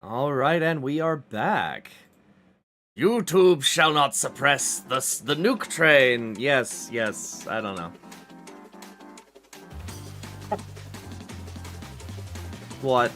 Alright, and we are back. YouTube shall not suppress the nuke train. Yes, I don't know. What?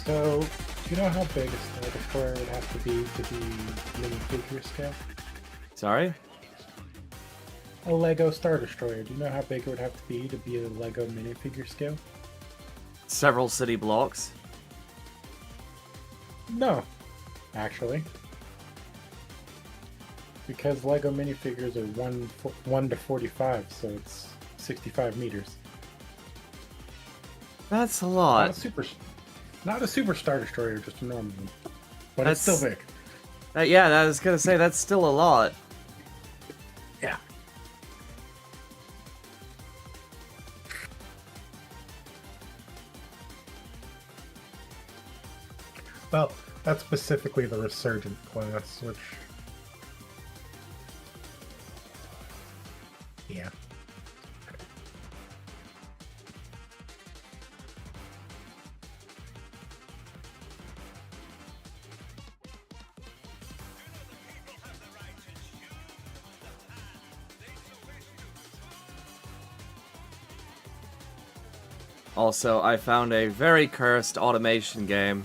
So, do you know how big a Star Destroyer would have to be minifigure scale? Sorry? A Lego Star Destroyer. Do you know how big it would have to be a Lego minifigure scale? Several city blocks. No, actually. Because Lego minifigures are 1 to 45, so it's 65 meters. That's a lot. Not a super Star Destroyer, just a normal one. But it's still big. Yeah, I was gonna say, that's still a lot. Yeah. Well, that's specifically the Resurgent class, which... Yeah. Also, I found a very cursed automation game.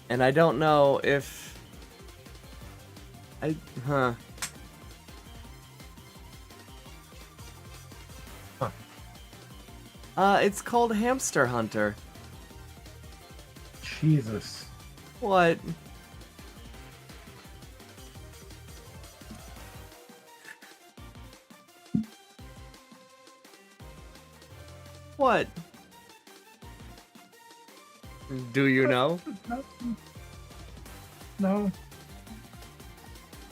And I don't know if... Huh. It's called Hamster Hunter. Jesus. What? What? Do you know? No.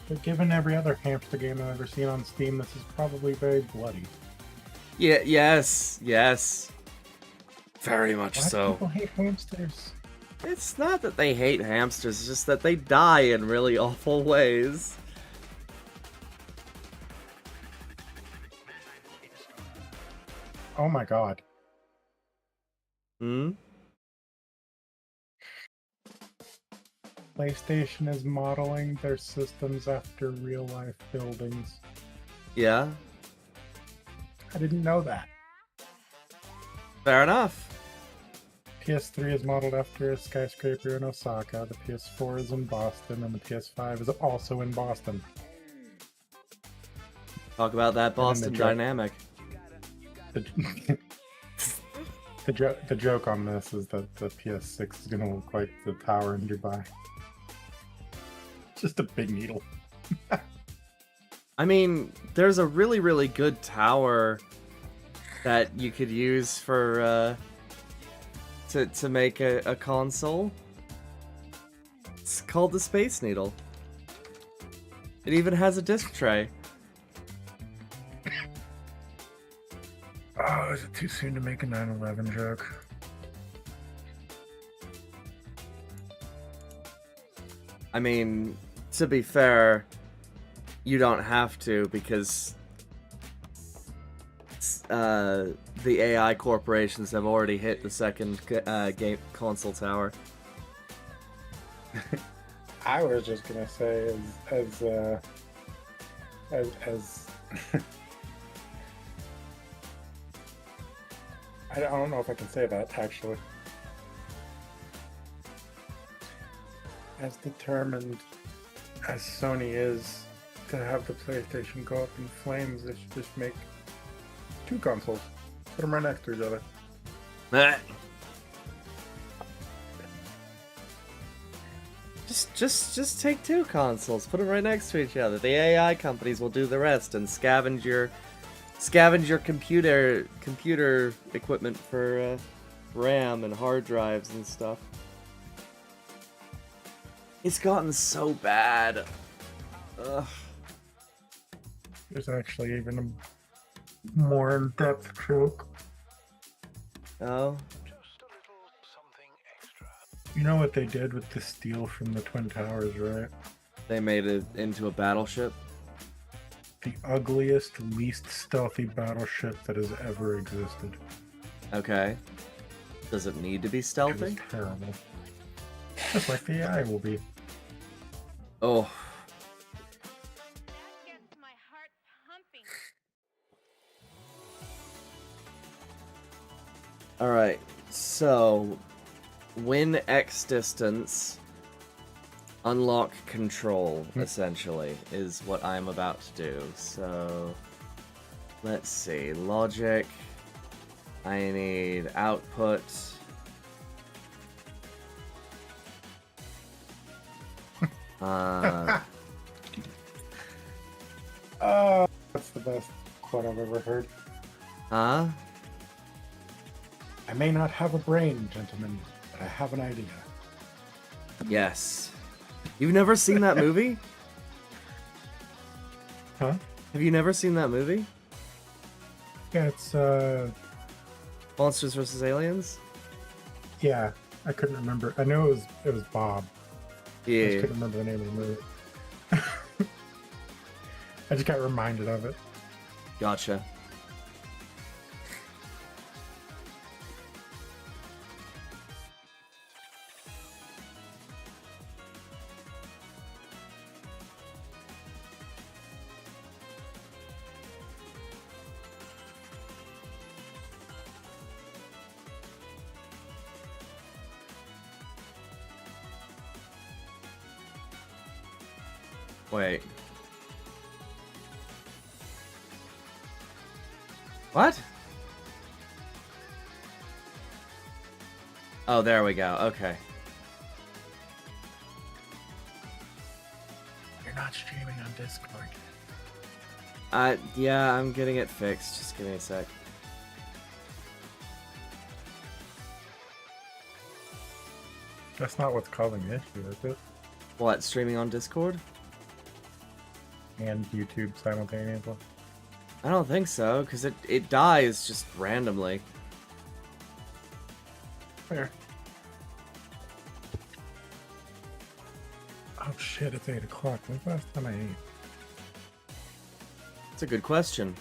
But given every other hamster game I've ever seen on Steam, this is probably very bloody. Yeah, yes. Very much Why do so. people hate hamsters? It's not that they hate hamsters, it's just that they die in really awful ways. Oh my god. Hmm? PlayStation is modeling their systems after real-life buildings. Yeah? I didn't know that. Fair enough. PS3 is modeled after a skyscraper in Osaka, the PS4 is in Boston, and the PS5 is also in Boston. Talk about that Boston dynamic. The joke on this is that the PS6 is going to look like the tower in Dubai. Just a big needle. I mean, there's a really, really good tower that you could use for, to make a console. It's called the Space Needle. It even has a disc tray. Oh, is it too soon to make a 9/11 joke? I mean, to be fair, you don't have to, because the AI corporations have already hit the second game console tower. I was just gonna say, as I don't know if I can say that, actually. As determined as Sony is to have the PlayStation go up in flames, they should just make 2 consoles. Put them right next to each other. Just take 2 consoles, put them right next to each other. The AI companies will do the rest and scavenge your computer equipment for RAM and hard drives and stuff. It's gotten so bad. Ugh. There's actually even a more in-depth joke. Oh? You know what they did with the steel from the Twin Towers, right? They made it into a battleship? The ugliest, least stealthy battleship that has ever existed. Okay. Does it need to be It was stealthy? terrible. Just like the AI will be. Oh. That gets my heart pumping. Alright, so win X distance, unlock control, essentially, is what I'm about to do. So, let's see. Logic. I need output. That's the best quote I've ever heard. Huh? I may not have a brain, gentlemen, but I have an idea. Yes. You've never seen that movie? Huh? Have you never seen that movie? Yeah, it's, Monsters vs. Aliens? yeah, I couldn't remember. I know it was Bob. I just Yeah. couldn't remember the name of the movie. I just got reminded of it. Gotcha. Wait. What? Oh, there we go. Okay. You're not streaming on Discord. Yeah, I'm getting it fixed. Just give me a sec. That's not what's causing the issue, is it? What, streaming on Discord? And YouTube simultaneously. I don't think so, because it dies just randomly. Fair. Oh shit, it's 8 o'clock. When's the last time I ate? It's a good question.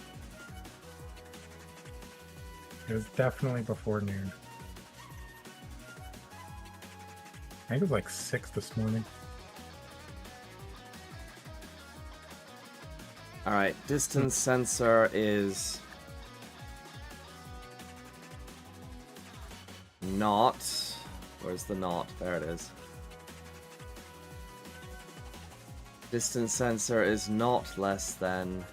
It was definitely before noon. I think it was like 6 this morning. Alright, distance sensor is... not... Where's the not? There it is. Distance sensor is not less than...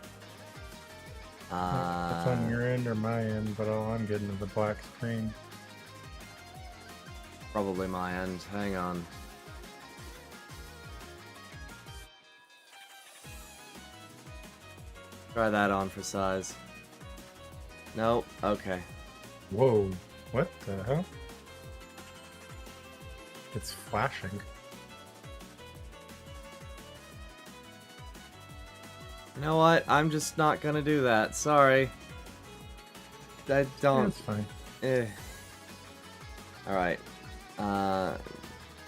It's on your end or my end, but all I'm getting is a black screen. Probably my end. Hang on. Try that on for size. Nope. Okay. Whoa, what the hell? It's flashing. You know what? I'm just not gonna do that. Sorry. I don't. That's fine. Alright.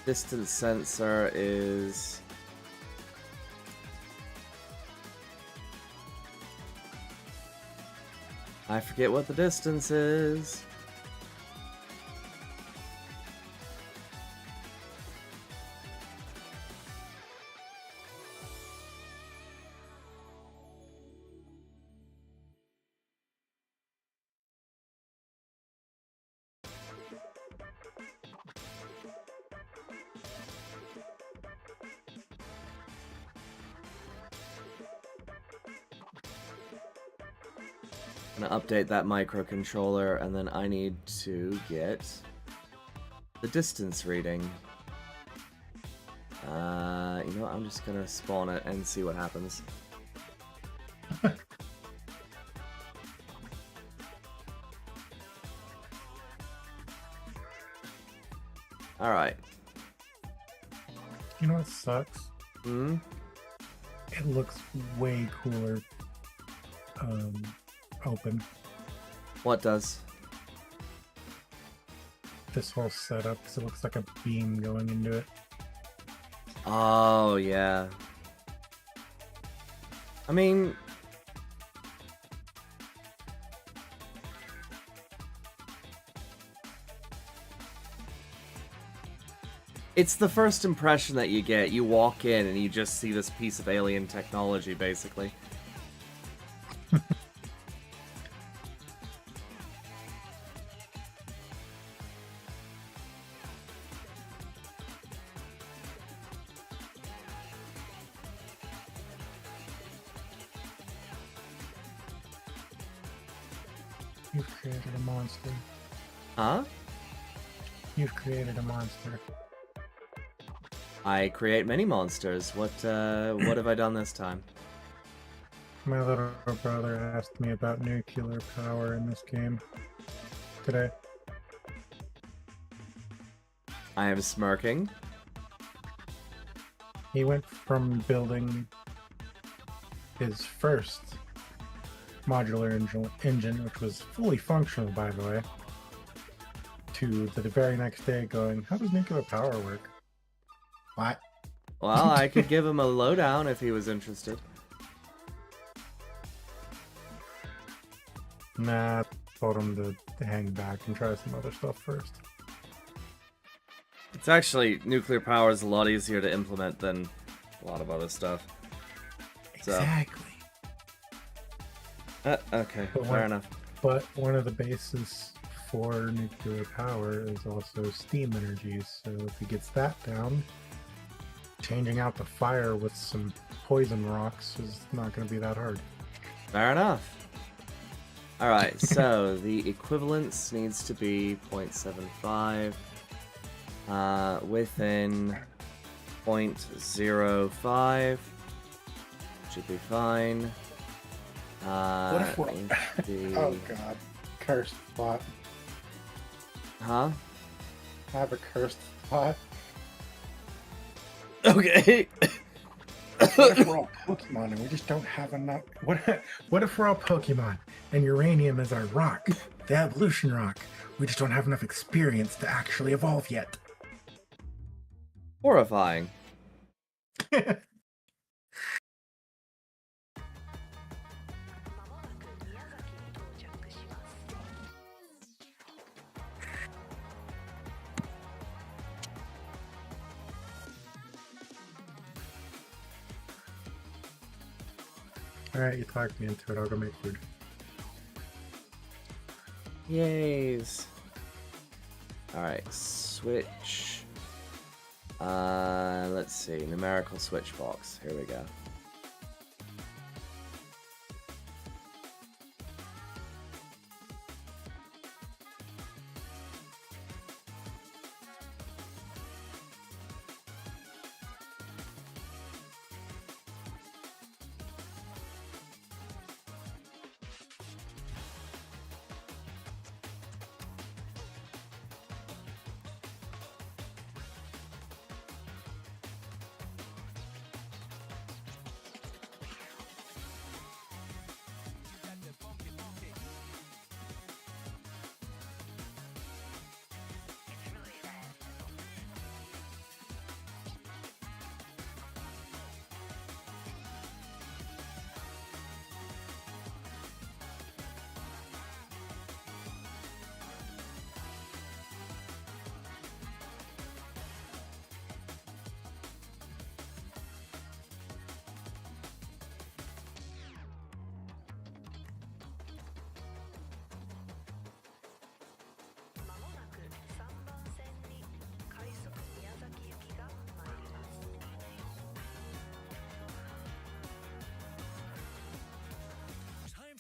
Distance sensor is... I forget what the distance is. I'm gonna update that microcontroller, and then I need to get the distance reading. You know what? I'm just gonna spawn it and see what happens. Alright. You know what sucks? Hmm? It looks way cooler open. What does? This whole setup, because it looks like a beam going into it. Oh, yeah. I mean... It's the first impression that you get. You walk in and you just see this piece of alien technology, basically. You've created a monster. Huh? You've created a monster. I create many monsters. What have I done this time? My little brother asked me about nuclear power in this game today. I am smirking. He went from building his first modular engine, which was fully functional, by the way, to the very next day going, how does nuclear power work? What? Well, I could give him a lowdown if he was interested. Nah, told him to hang back and try some other stuff first. It's actually, nuclear power is a lot easier to implement than a lot of other stuff. Exactly. Okay, But fair enough. But one of the bases for nuclear power is also steam energy, so if he gets that down, changing out the fire with some poison rocks is not going to be that hard. Fair enough. Alright, so the equivalence needs to be 0.75 within 0.05. Should be fine. What if we're... Oh god. Cursed thought. Huh? I have a cursed thought. Okay. What if we're all Pokemon and we just don't have enough... What if we're all Pokemon and uranium is our rock, the evolution rock? We just don't have enough experience to actually evolve yet. Horrifying. Alright, you talked me into it. I'll go make food. Yays. Alright, switch. Let's see. Numerical switch box. Here we go.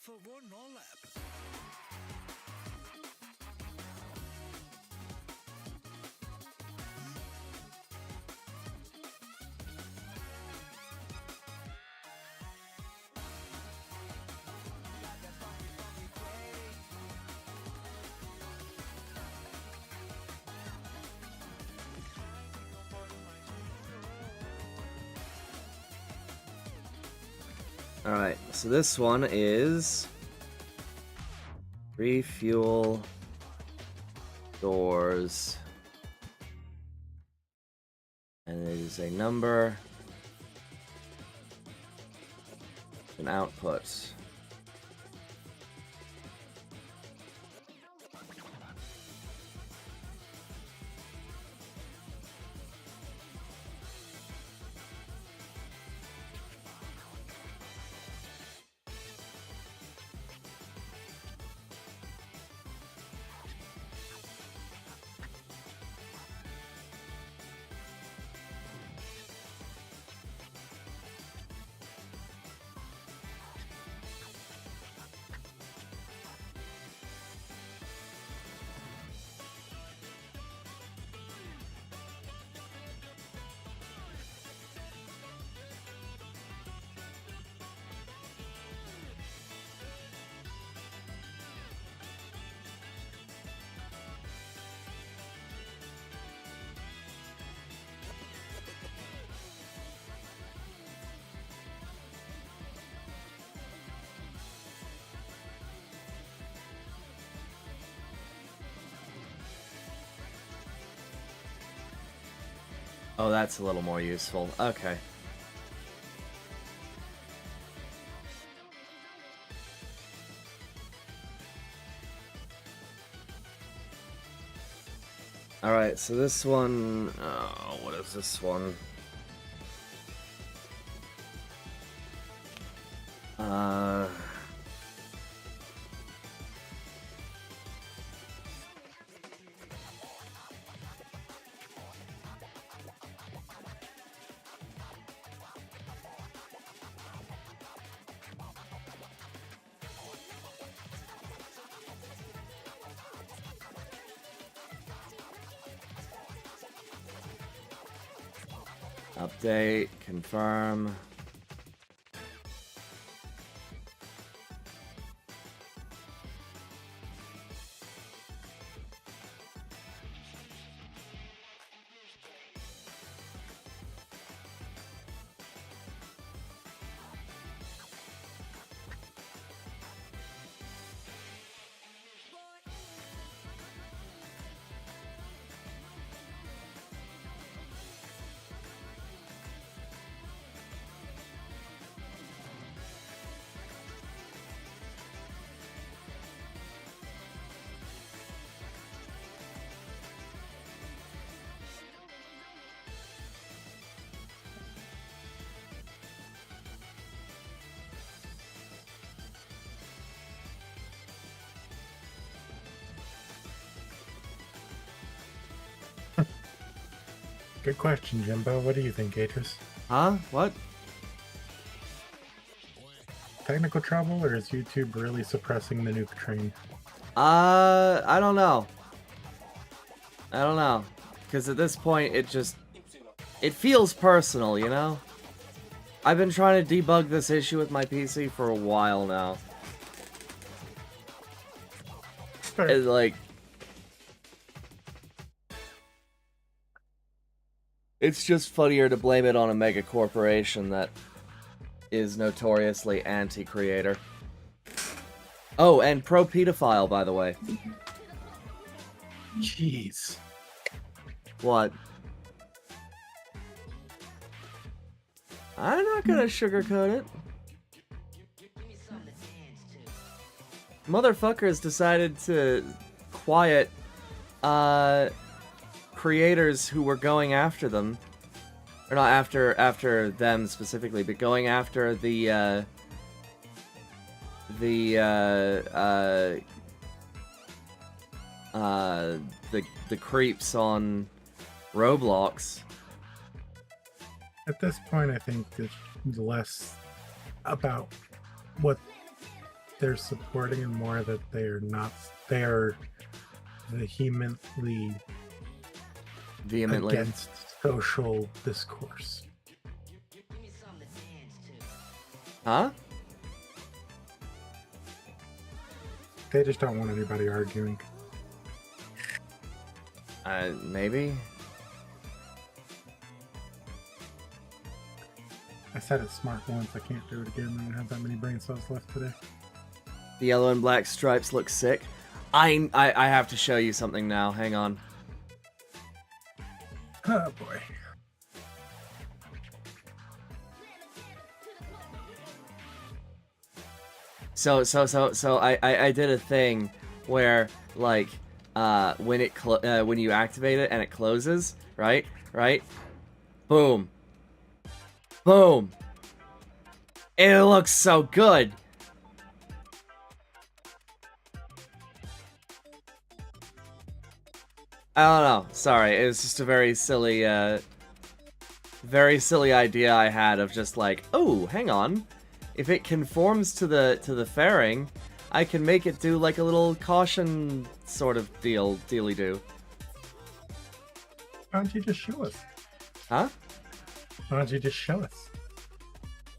For one more lap. Alright, so this one is refuel doors. And it is a number, an output. Oh, that's a little more useful. Okay. Alright, so this one... Oh, what is this one? Update, confirm. Good question, Jimbo. What do you think, Atris? Huh? What? Technical trouble, or is YouTube really suppressing the nuke train? I don't know. I don't know. Because at this point, it feels personal, you know? I've been trying to debug this issue with my PC for a while now. Fair. It's like... It's just funnier to blame it on a mega corporation that is notoriously anti-creator. Oh, and pro-pedophile, by the way. Jeez. What? I'm not gonna sugarcoat it. Motherfuckers decided to quiet, creators who were going after them. Or not after them specifically, but going after the creeps on Roblox. At this point, I think it's less about what they're supporting and more that they are vehemently against social discourse. Huh? They just don't want anybody arguing. Maybe. I said it's smart once. I can't do it again. I don't have that many brain cells left today. The yellow and black stripes look sick. I have to show you something now. Hang on. Oh boy. So I did a thing where like when you activate it and it closes, right? Boom. Boom. It looks so good. I don't know. Sorry, it was just a very silly idea I had of just like, oh, hang on. If it conforms to the fairing, I can make it do like a little caution sort of dealy do. Why don't you just show us? Huh? Why don't you just show us?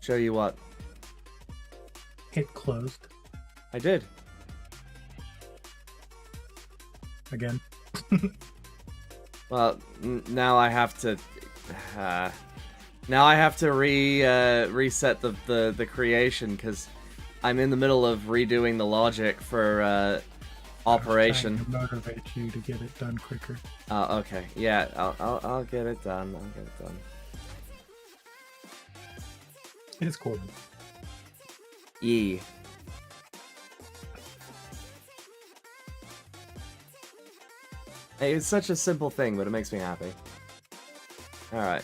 Show you what? It closed. I did. Again. Well, now I have to. Now I have to reset the creation because I'm in the middle of redoing the logic for operation. I'm trying to motivate you to get it done quicker. Okay. Yeah, I'll get it done. I'll get it done. It's cool. Yee. Hey, it's such a simple thing, but it makes me happy. Alright.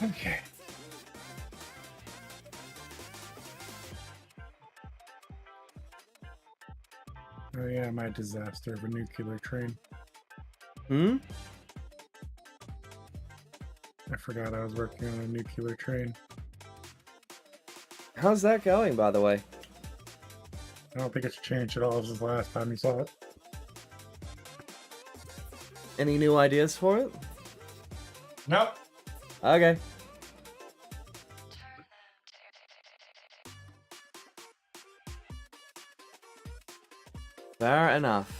Okay. Oh yeah, my disaster of a nuclear train. Hmm? I forgot I was working on a nuclear train. How's that going, by the way? I don't think it's changed at all since the last time you saw it. Any new ideas for it? Nope. Okay. Fair enough.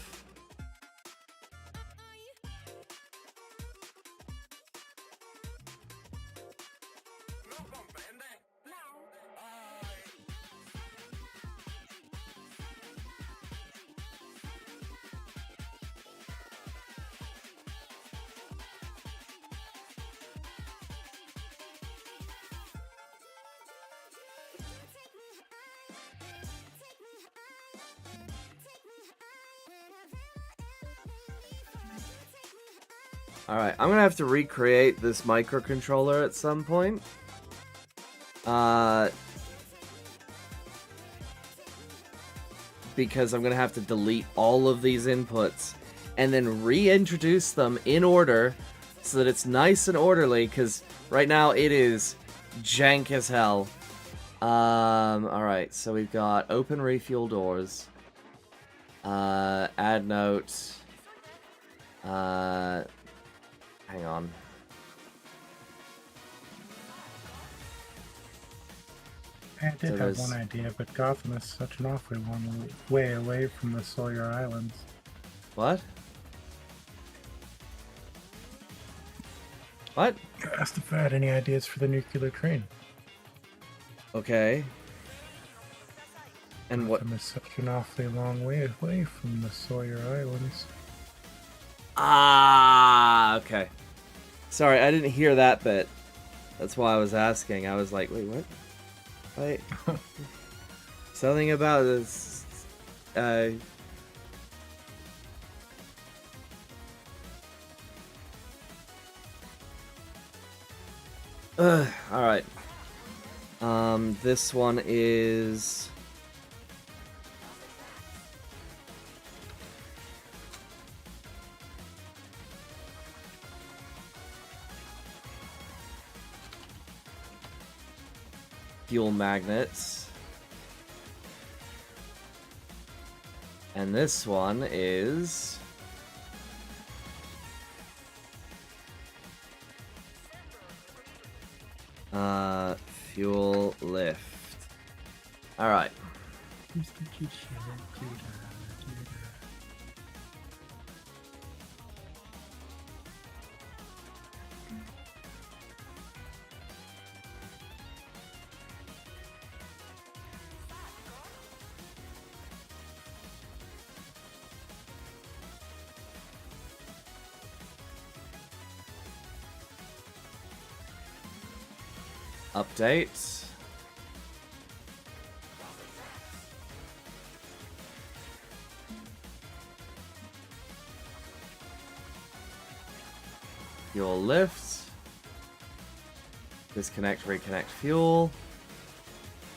Alright, I'm gonna have to recreate this microcontroller at some point. Because I'm gonna have to delete all of these inputs and then reintroduce them in order so that it's nice and orderly, because right now it is jank as hell. Alright, so we've got open refuel doors. Add note. Hang on. I did So have one idea, but Gotham is such an awfully long way away from the Sawyer Islands. What? What? I asked if I had any ideas for the nuclear train. Okay. And what? Gotham is such an awfully long way away from the Sawyer Islands. Ah, okay. Sorry, I didn't hear that bit. That's why I was asking. I was like, wait, what? Wait. Something about this. Alright. This one is. Fuel magnets. And this one is fuel lift. All right. Update. Fuel lift. Disconnect, reconnect fuel.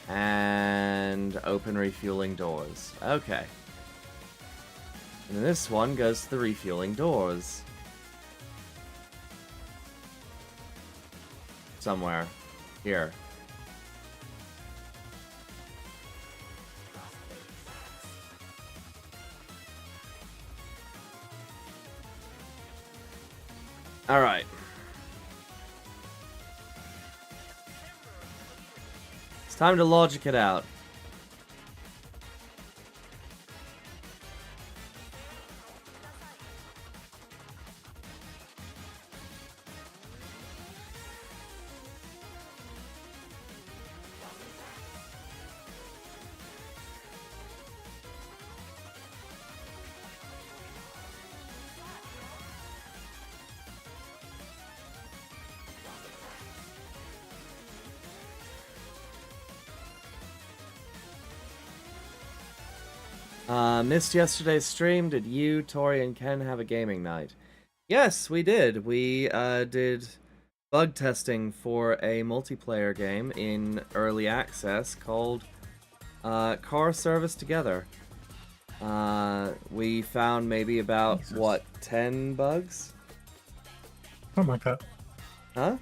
And open refueling doors. Okay. And this one goes to the refueling doors. Somewhere. Here. Alright. It's time to logic it out. Missed yesterday's stream. Did you, Tori, and Ken have a gaming night? Yes, we did. We did bug testing for a multiplayer game in early access called Car Service Together. We found maybe about, Jesus. what, 10 bugs? Something like that. Huh?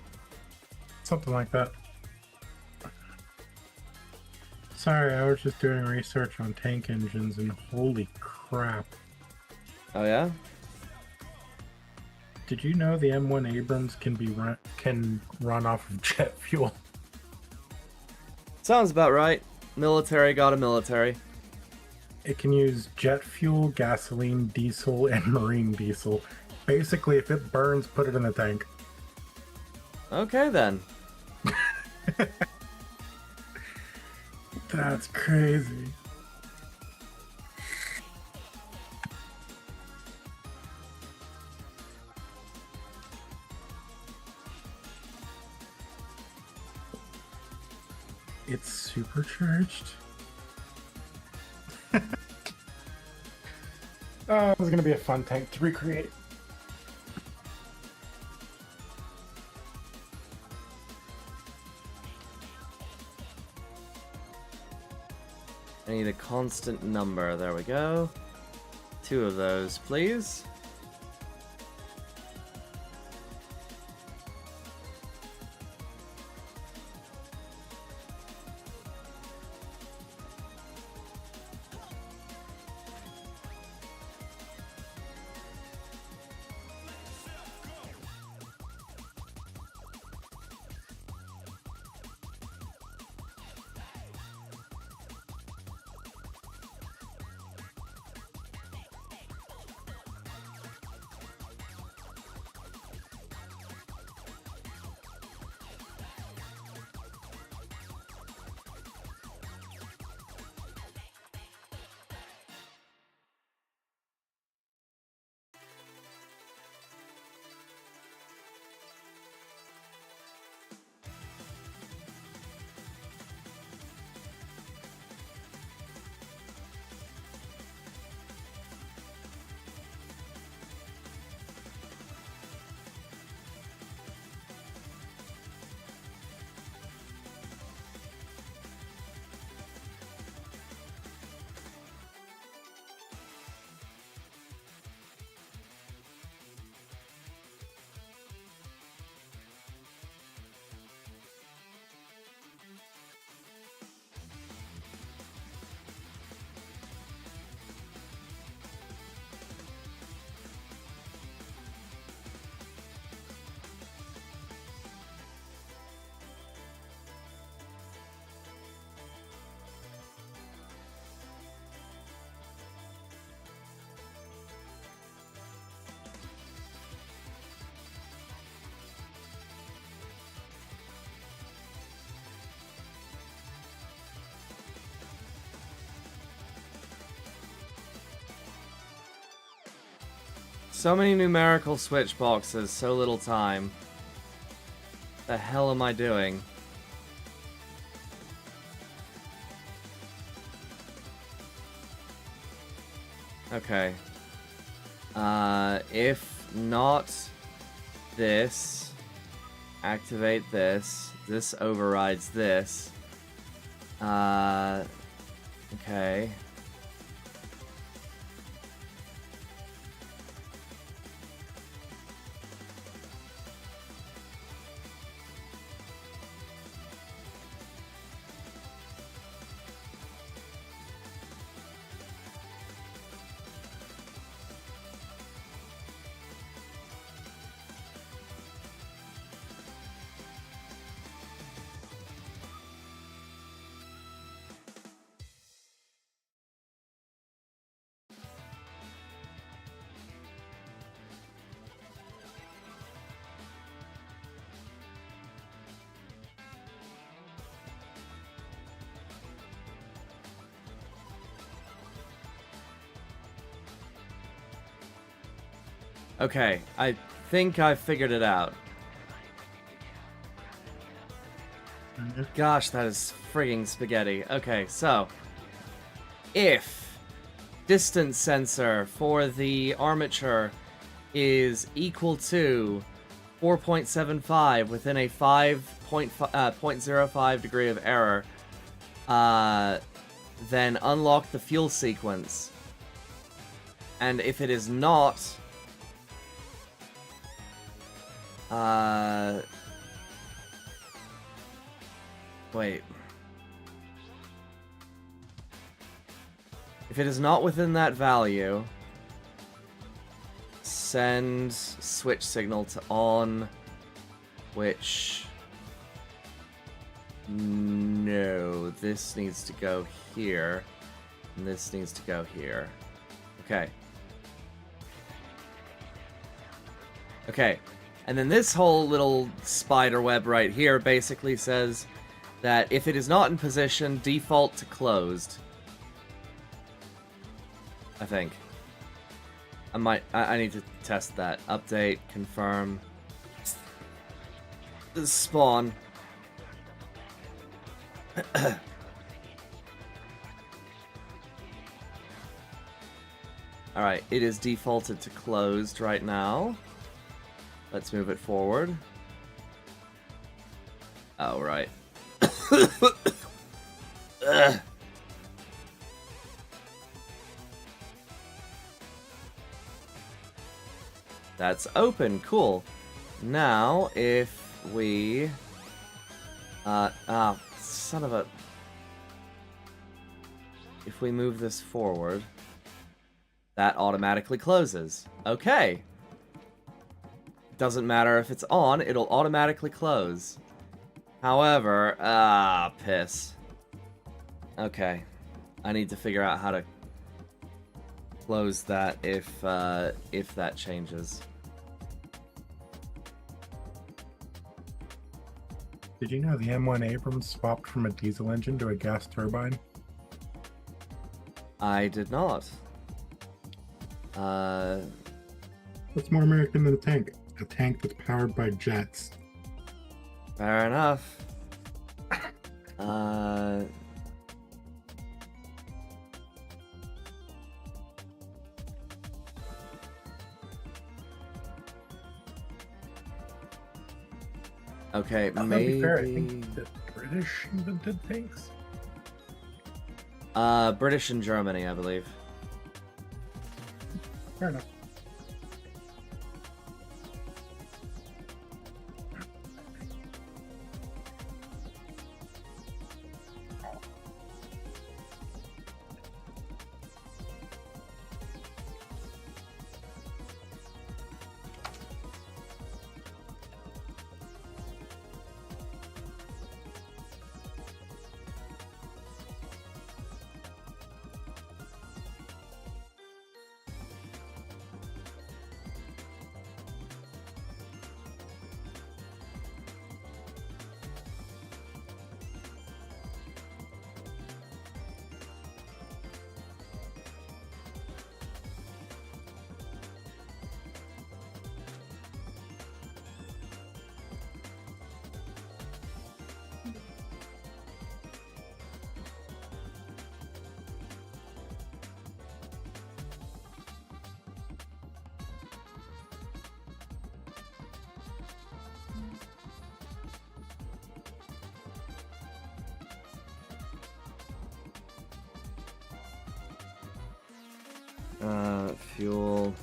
Something like that. Sorry, I was just doing research on tank engines, and holy crap. Oh, yeah? Did you know the M1 Abrams can run off of jet fuel? Sounds about right. Military got a military. It can use jet fuel, gasoline, diesel, and marine diesel. Basically, if it burns, put it in the tank. Okay, then. That's crazy. It's supercharged? Oh, this is gonna be a fun tank to recreate. I need a constant number. There we go. 2 of those, please. So many numerical switch boxes, so little time. The hell am I doing? Okay. If not this, activate this. This overrides this. Okay. Okay, I think I figured it out. Gosh, that is frigging spaghetti. Okay, so if distance sensor for the armature is equal to 4.75 within a 0.05 degree of error, then unlock the fuel sequence. And if it is not, wait. If it is not within that value, send switch signal to on, which... No, this needs to go here, and this needs to go here. Okay. Okay. And then this whole little spider web right here basically says that if it is not in position, default to closed. I think. I need to test that. Update, confirm. Spawn. Alright, it is defaulted to closed right now. Let's move it forward. Oh, right. That's open, cool. Now, if we... son of a... If we move this forward, that automatically closes. Okay. Doesn't matter if it's on, it'll automatically close. However, piss. Okay. I need to figure out how to close that if that changes. Did you know the M1 Abrams swapped from a diesel engine to a gas turbine? I did not. What's more American than a tank? A tank that's powered by jets. Fair enough. Okay, To maybe... be fair, I think the British invented tanks. British and Germany, I believe. Fair enough. Fuel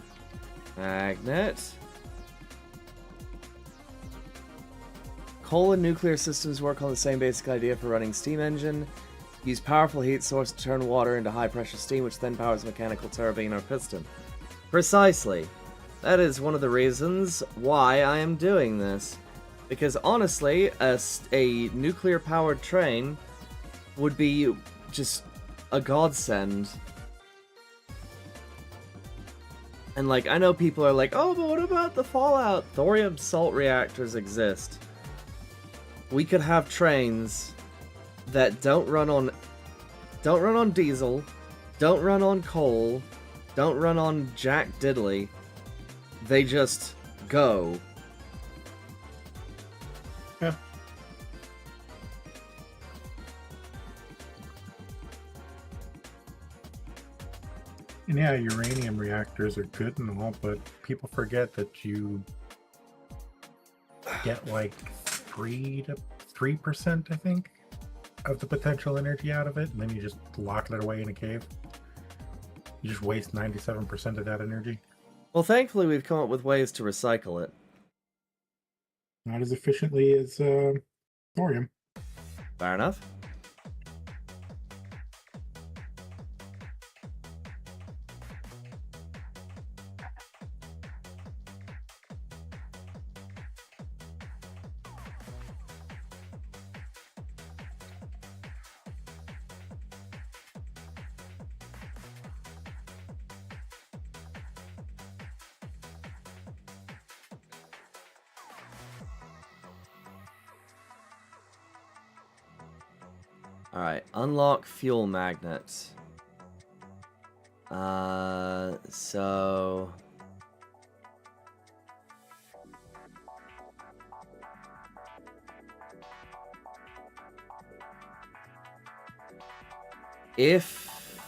magnet. Coal and nuclear systems work on the same basic idea for running steam engine. Use powerful heat source to turn water into high-pressure steam, which then powers a mechanical turbine or piston. Precisely. That is one of the reasons why I am doing this. Because honestly, a nuclear-powered train would be just a godsend. And like, I know people are like, oh, but what about the fallout? Thorium salt reactors exist. We could have trains that don't run on diesel, don't run on coal, don't run on jack diddly. They just go. Yeah. And yeah, uranium reactors are good and all, but people forget that you get like 3%, I think, of the potential energy out of it, and then you just lock it away in a cave. You just waste 97% of that energy. Well, thankfully, we've come up with ways to recycle it. Not as efficiently as thorium. Fair enough. Alright, unlock fuel magnet. So... If...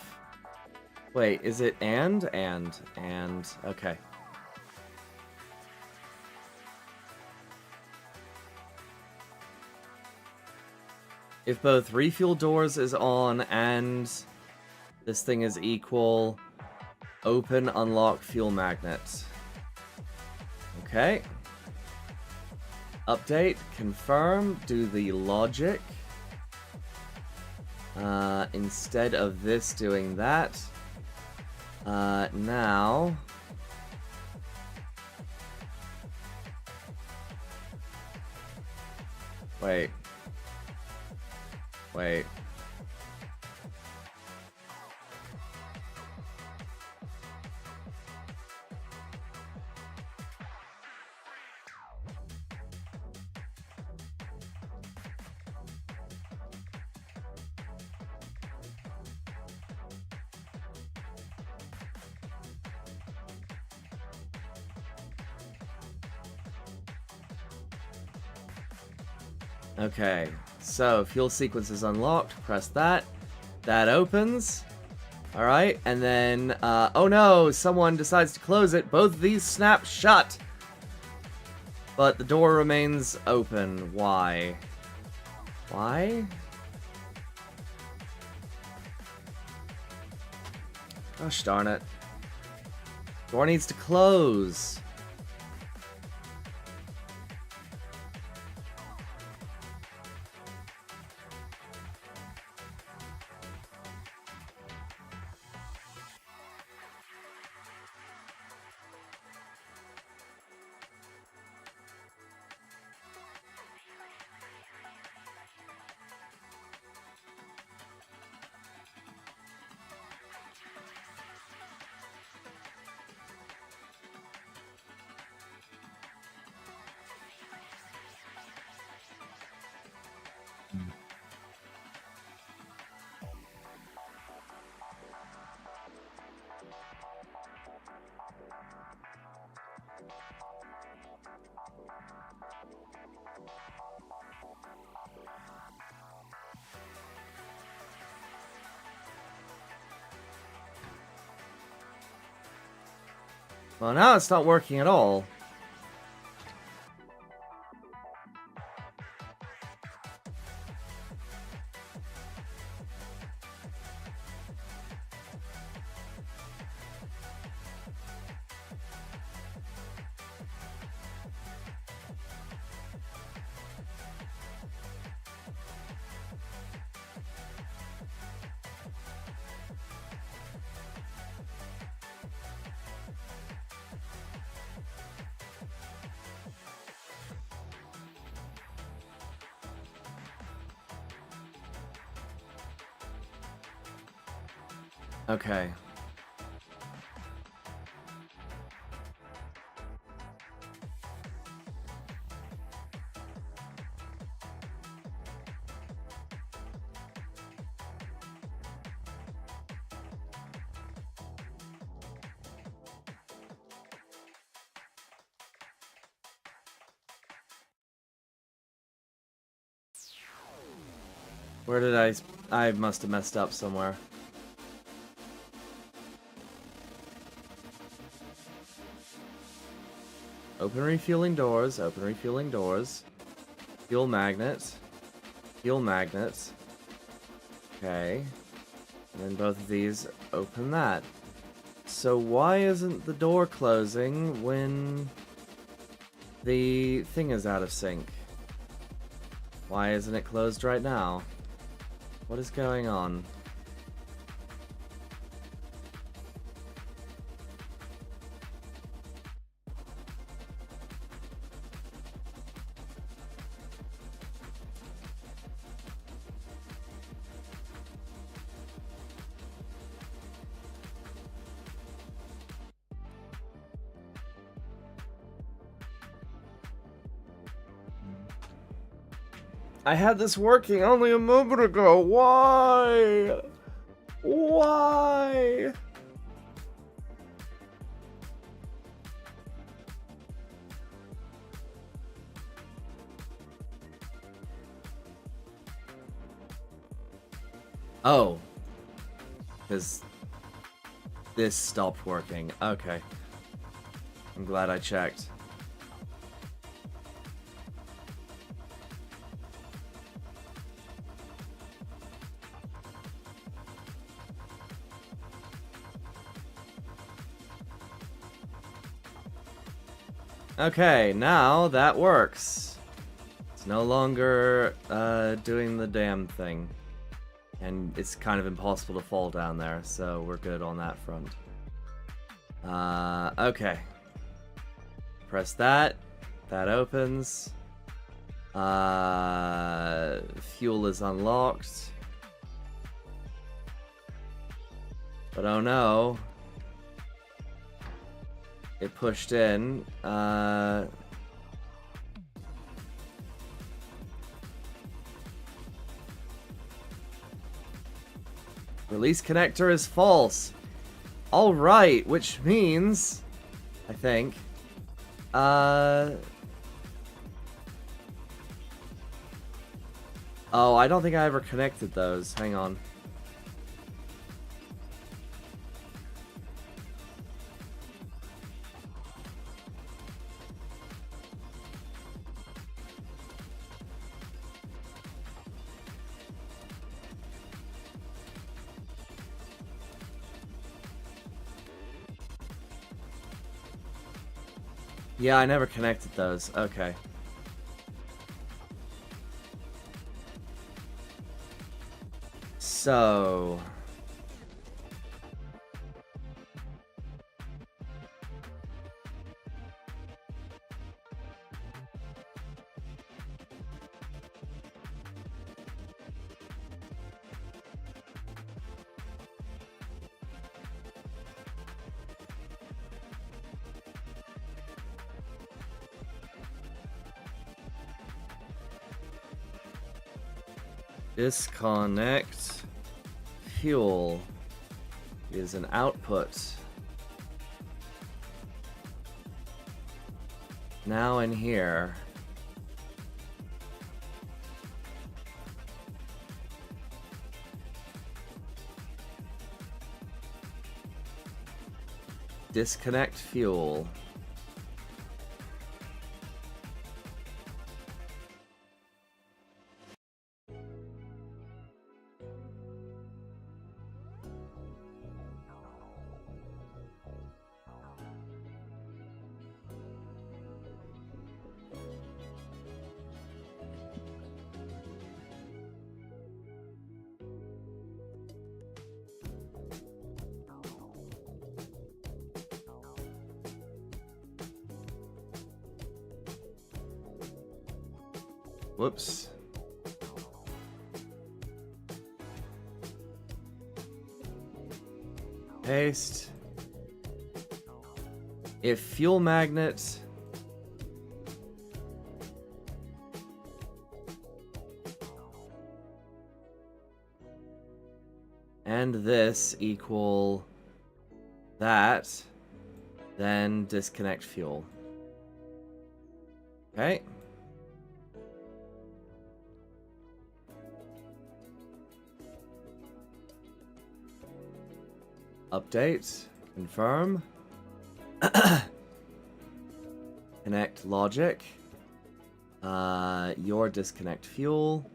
Wait, is it and? Okay. If both refuel doors is on and this thing is equal, open, unlock, fuel magnet. Okay. Update, confirm, do the logic. Instead of this doing that. Now... Wait. Okay, so fuel sequence is unlocked. Press that. That opens. Alright, and then, oh no, someone decides to close it. Both of these snap shut. But the door remains open. Why? Why? Gosh darn it. Door needs to close. Well, now it's not working at all. Okay. Where did I must have messed up somewhere. Open refueling doors, open refueling doors. Fuel magnet. Fuel magnet. Okay. And then both of these open that. So why isn't the door closing when the thing is out of sync? Why isn't it closed right now? What is going on? I had this working only a moment ago. Why? Why? Oh. Because this stopped working. Okay. I'm glad I checked. Okay, now that works. It's no longer doing the damn thing. And it's kind of impossible to fall down there, so we're good on that front. Okay. Press that. That opens. Fuel is unlocked. But oh no. It pushed in. Release connector is false. Alright, which means, I think, oh, I don't think I ever connected those. Hang on. Yeah, I never connected those. Okay. So... disconnect fuel is an output. Now in here. Disconnect fuel. Whoops. Paste. If fuel magnet and this equal that, then disconnect fuel. Okay. Update. Confirm. Connect logic. Your disconnect fuel.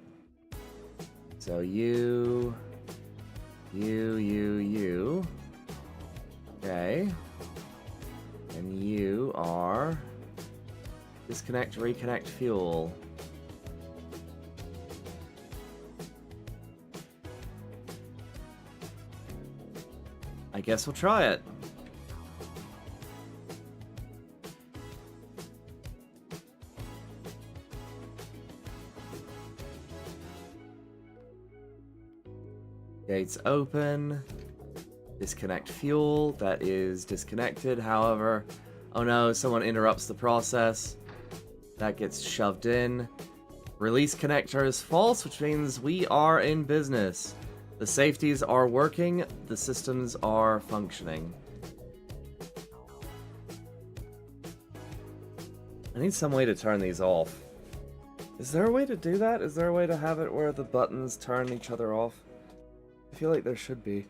So you. Okay. And you are disconnect, reconnect fuel. I guess we'll try it. Gates open. Disconnect fuel. That is disconnected. However, oh no, someone interrupts the process. That gets shoved in. Release connector is false, which means we are in business. The safeties are working. The systems are functioning. I need some way to turn these off. Is there a way to do that? Is there a way to have it where the buttons turn each other off? I feel like there should be.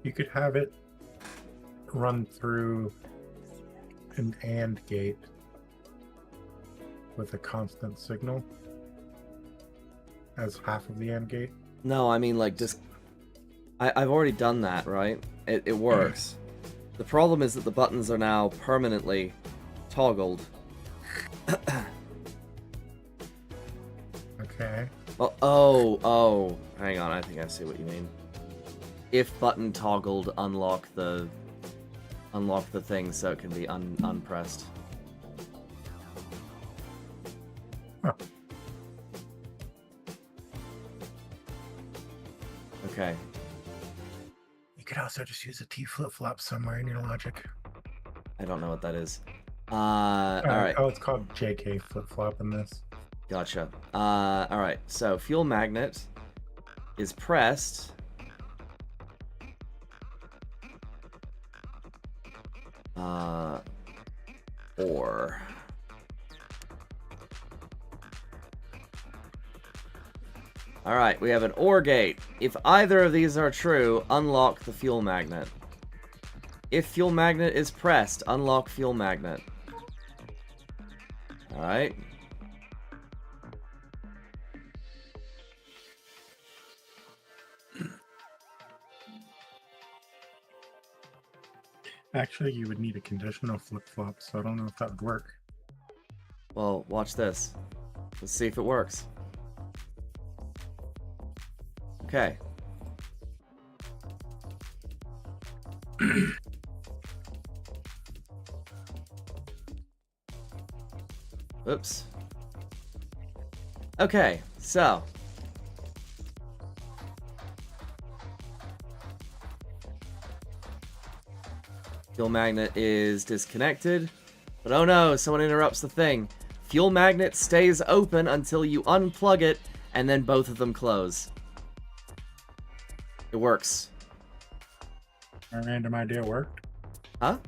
You could have it run through an AND gate with a constant signal as half of the AND gate. No, I mean like just... I've already done that, right? It works. The problem is that the buttons are now permanently toggled. Okay. Oh, hang on, I think I see what you mean. If button toggled, unlock the thing so it can be unpressed. Huh. Okay. You could also just use a T flip-flop somewhere in your logic. I don't know what that is. Alright. Oh, it's called JK flip-flop in this. Gotcha. Alright, so fuel magnet is pressed. Or... Alright, we have an OR gate. If either of these are true, unlock the fuel magnet. If fuel magnet is pressed, unlock fuel magnet. Alright. Actually, you would need a conditional flip-flop, so I don't know if that would work. Well, watch this. Let's see if it works. Okay. Oops. Okay, so. Fuel magnet is disconnected. But oh no, someone interrupts the thing. Fuel magnet stays open until you unplug it, and then both of them close. It works. Our random idea worked. Huh?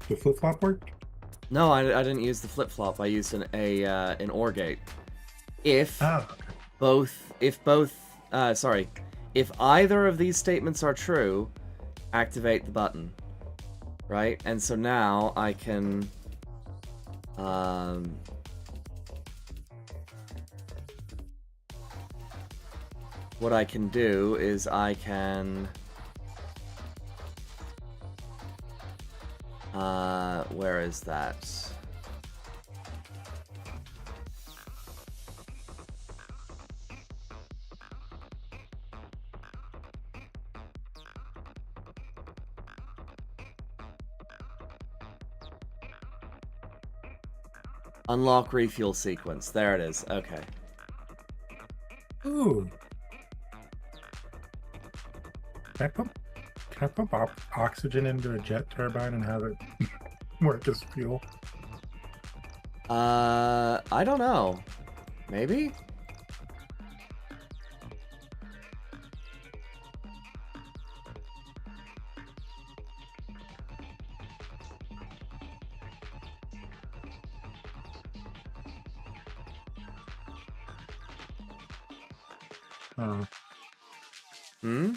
The flip-flop worked? No, I didn't use the flip-flop. I used an OR gate. If if either of these statements are true, activate the button. Right? And so now I can what I can do is I can where is that? Unlock refuel sequence. There it is. Okay. Ooh. Can I pump oxygen into a jet turbine and have it work as fuel? I don't know. Maybe? Hmm?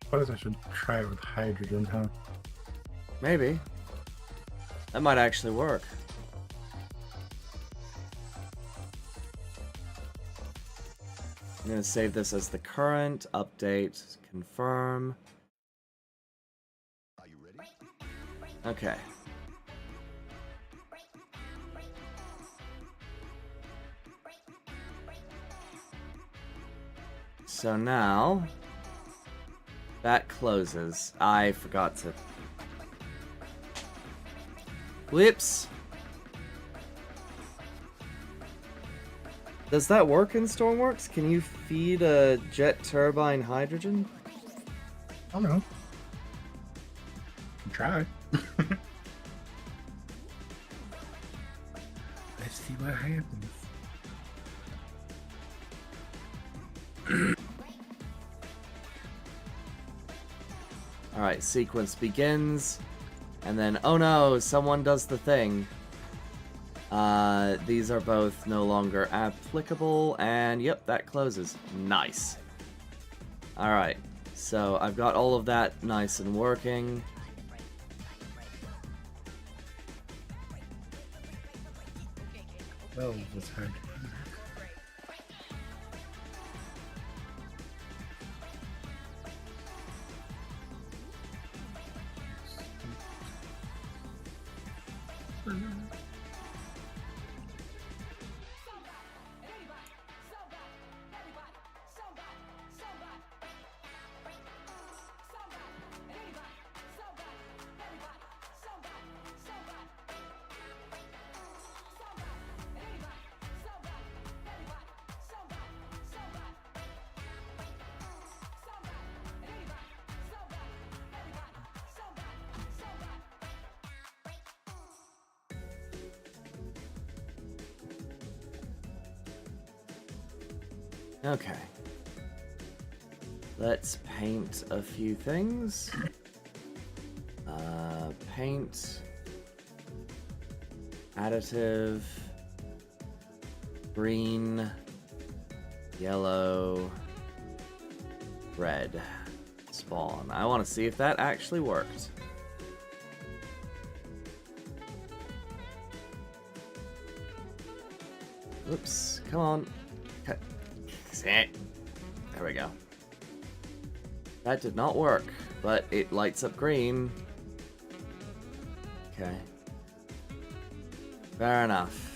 Suppose I should try it with hydrogen, huh? Maybe. That might actually work. I'm gonna save this as the current, update, confirm. Are you ready? Okay. So now, that closes. I forgot to... Whoops! Does that work in Stormworks? Can you feed a jet turbine hydrogen? I don't know. Try. Let's see what happens. Alright, sequence begins. And then, oh no, someone does the thing. These are both no longer applicable, and yep, that closes. Nice. Alright, so I've got all of that nice and working. Well, this hydrogen. Okay. Let's paint a few things. Paint. Additive. Green. Yellow. Red. Spawn. I want to see if that actually worked. Oops. Come on. There we go. That did not work, but it lights up green. Okay. Fair enough.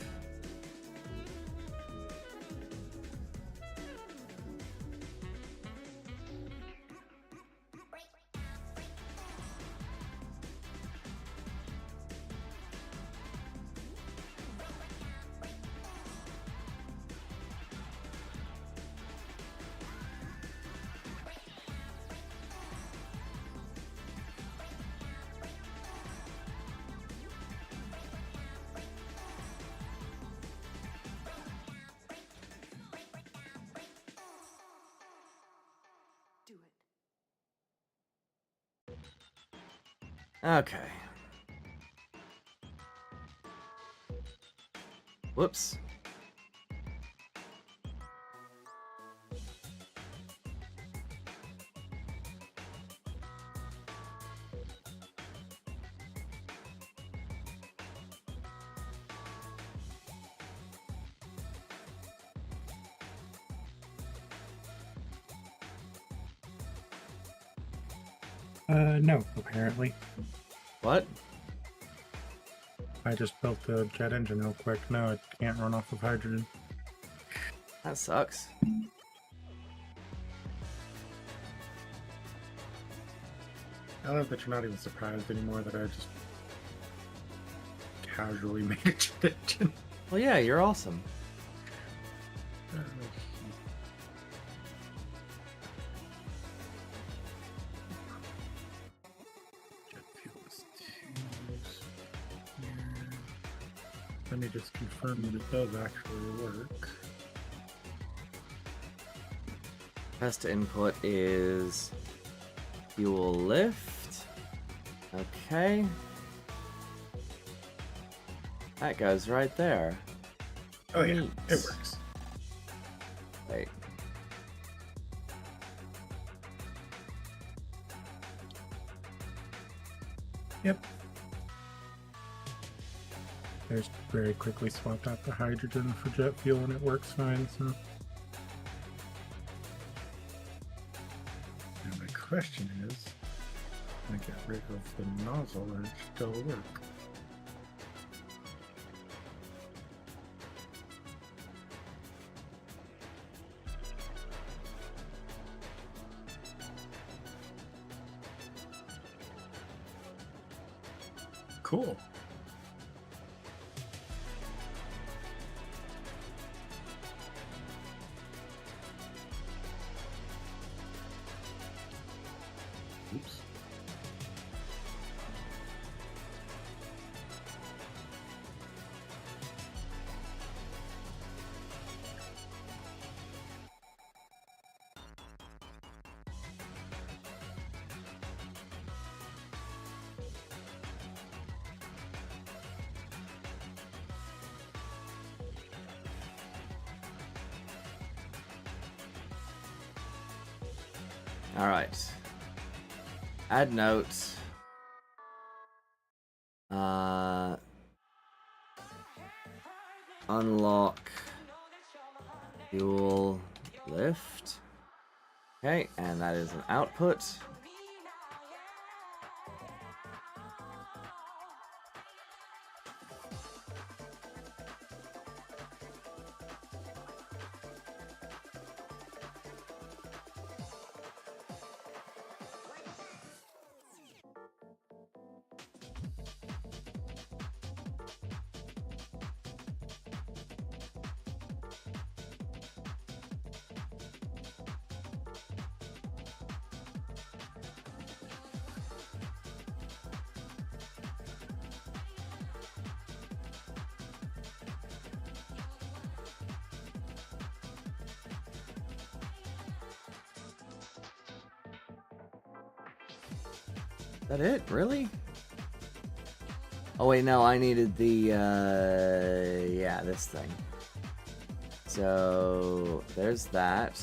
Okay. Whoops. No, apparently. What? I just built the jet engine real quick. Now it can't run off of hydrogen. That sucks. I love that you're not even surprised anymore that I just casually made a jet engine. Well, yeah, you're awesome. Jet fuel is 2 here. Let me just confirm that it does actually work. Test input is fuel lift. Okay. That goes right there. Oh yeah, Neat. it works. Wait. Yep. I just very quickly swapped out the hydrogen for jet fuel and it works fine, so. And my question is, can I get rid of the nozzle and it still work? Cool. Oops. All right. Add note. Unlock fuel lift. Okay, and that is an output. That it? Really? Oh wait, no, I needed the, yeah, this thing. So, there's that.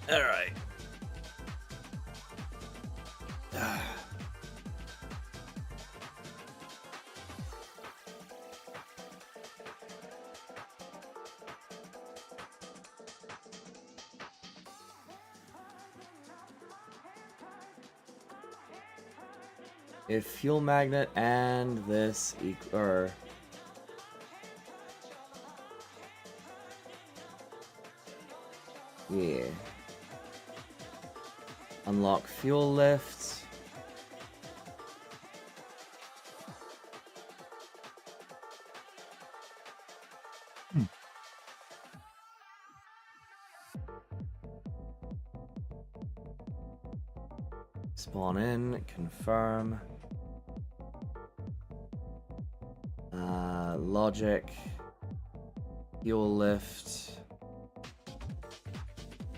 Alright. If fuel magnet and this or yeah. Unlock fuel lift. Spawn in, confirm. Logic. Fuel lift.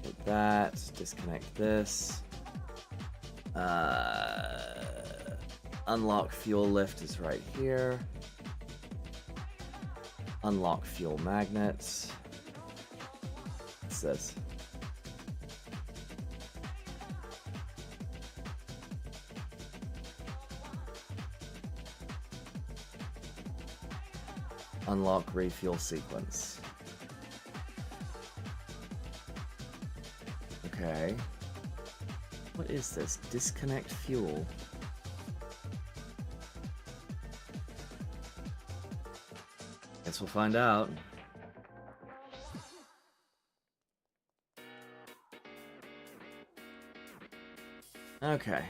Hit that. Disconnect this. Unlock fuel lift is right here. Unlock fuel magnets. What's this? Unlock refuel sequence. Okay. What is this? Disconnect fuel. Guess we'll find out. Okay.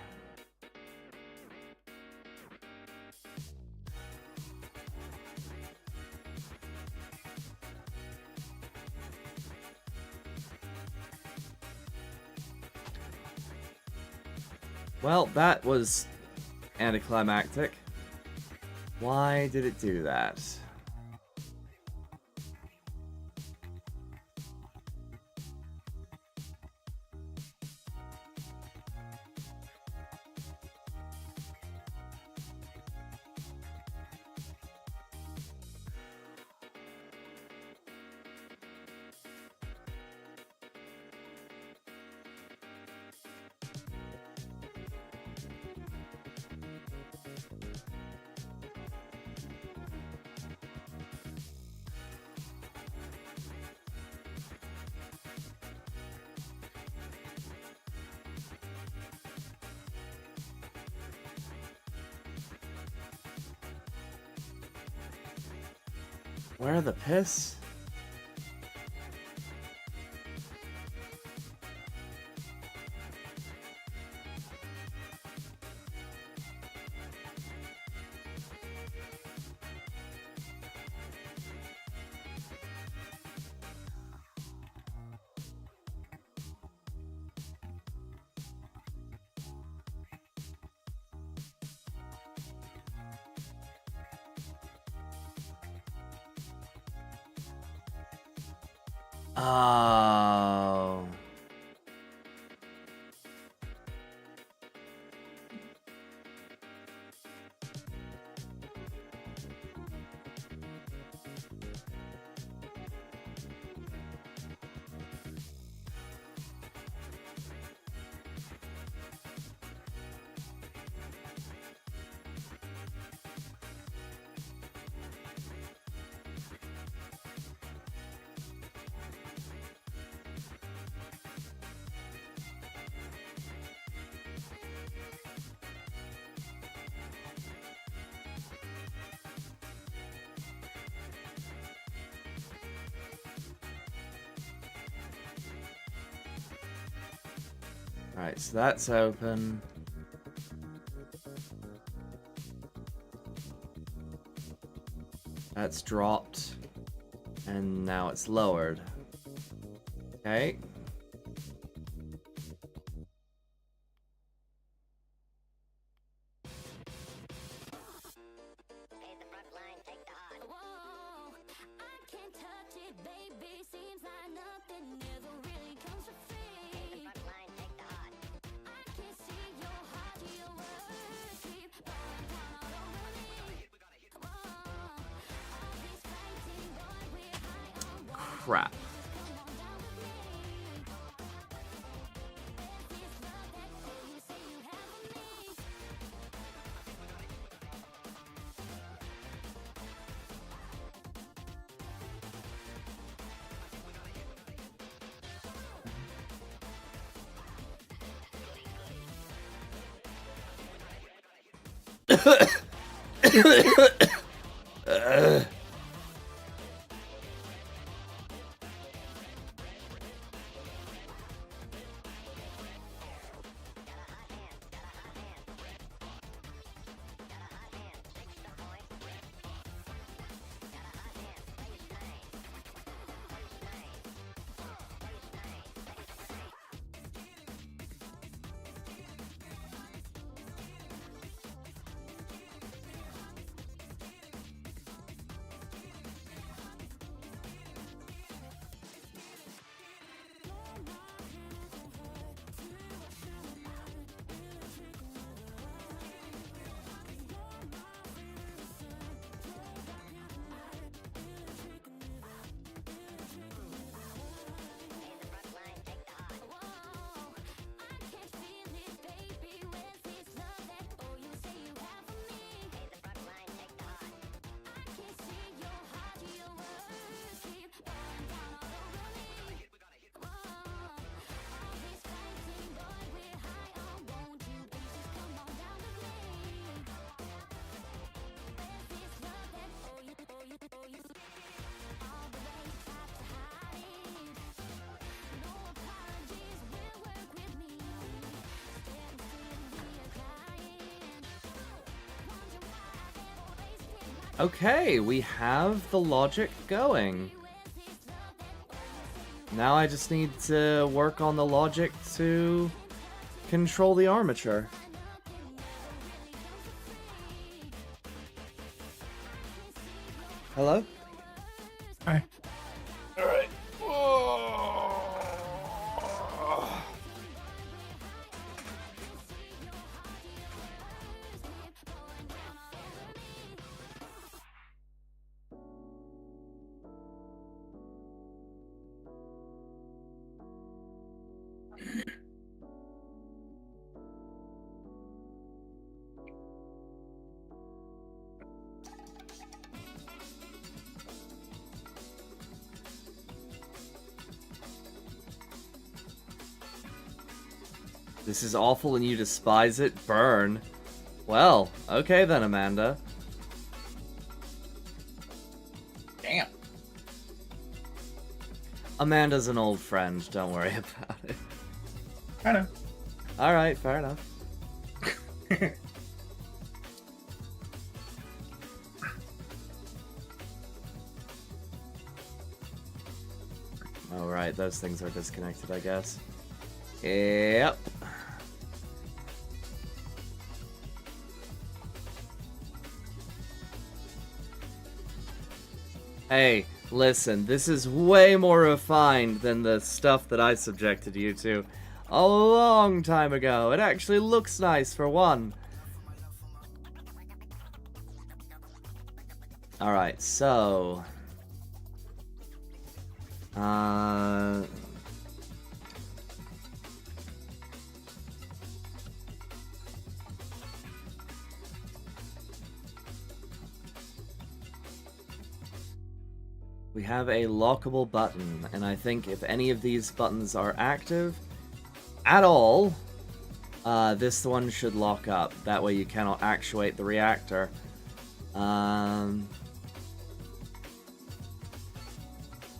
Well, that was anticlimactic. Why did it do that? Where the piss? Oh. Right, so that's open. That's dropped. And now it's lowered. Okay. Crap. Okay, we have the logic going. Now I just need to work on the logic to control the armature. Hello? Hi. Alright. This is awful and you despise it? Burn. Well, okay then, Amanda. Damn. Amanda's an old friend, don't worry about it. I know. Alright, fair enough. Alright, those things are disconnected, I guess. Yep. Hey, listen, this is way more refined than the stuff that I subjected you to a long time ago. It actually looks nice, for one. Alright, so... we have a lockable button, and I think if any of these buttons are active at all, this one should lock up. That way you cannot actuate the reactor.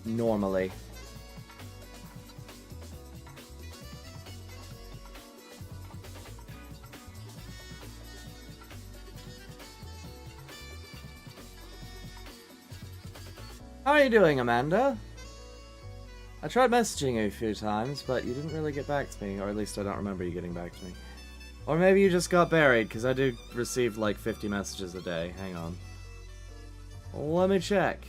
Normally. How are you doing, Amanda? I tried messaging you a few times, but you didn't really get back to me, or at least I don't remember you getting back to me. Or maybe you just got buried, because I do receive like 50 messages a day. Hang on. Let me check.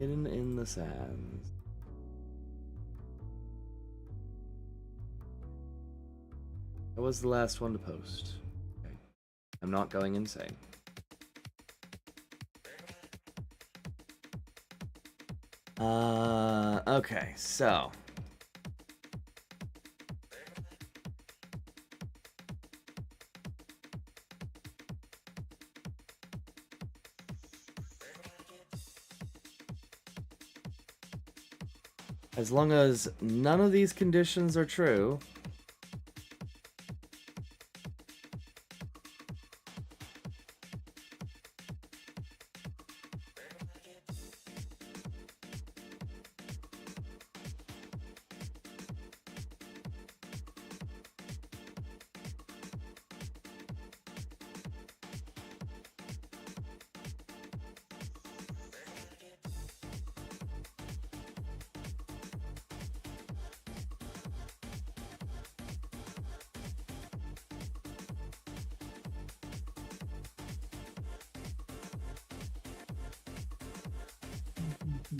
Hidden in the sands. That was the last one to post. Okay. I'm not going insane. Okay, so. As long as none of these conditions are true, hmm.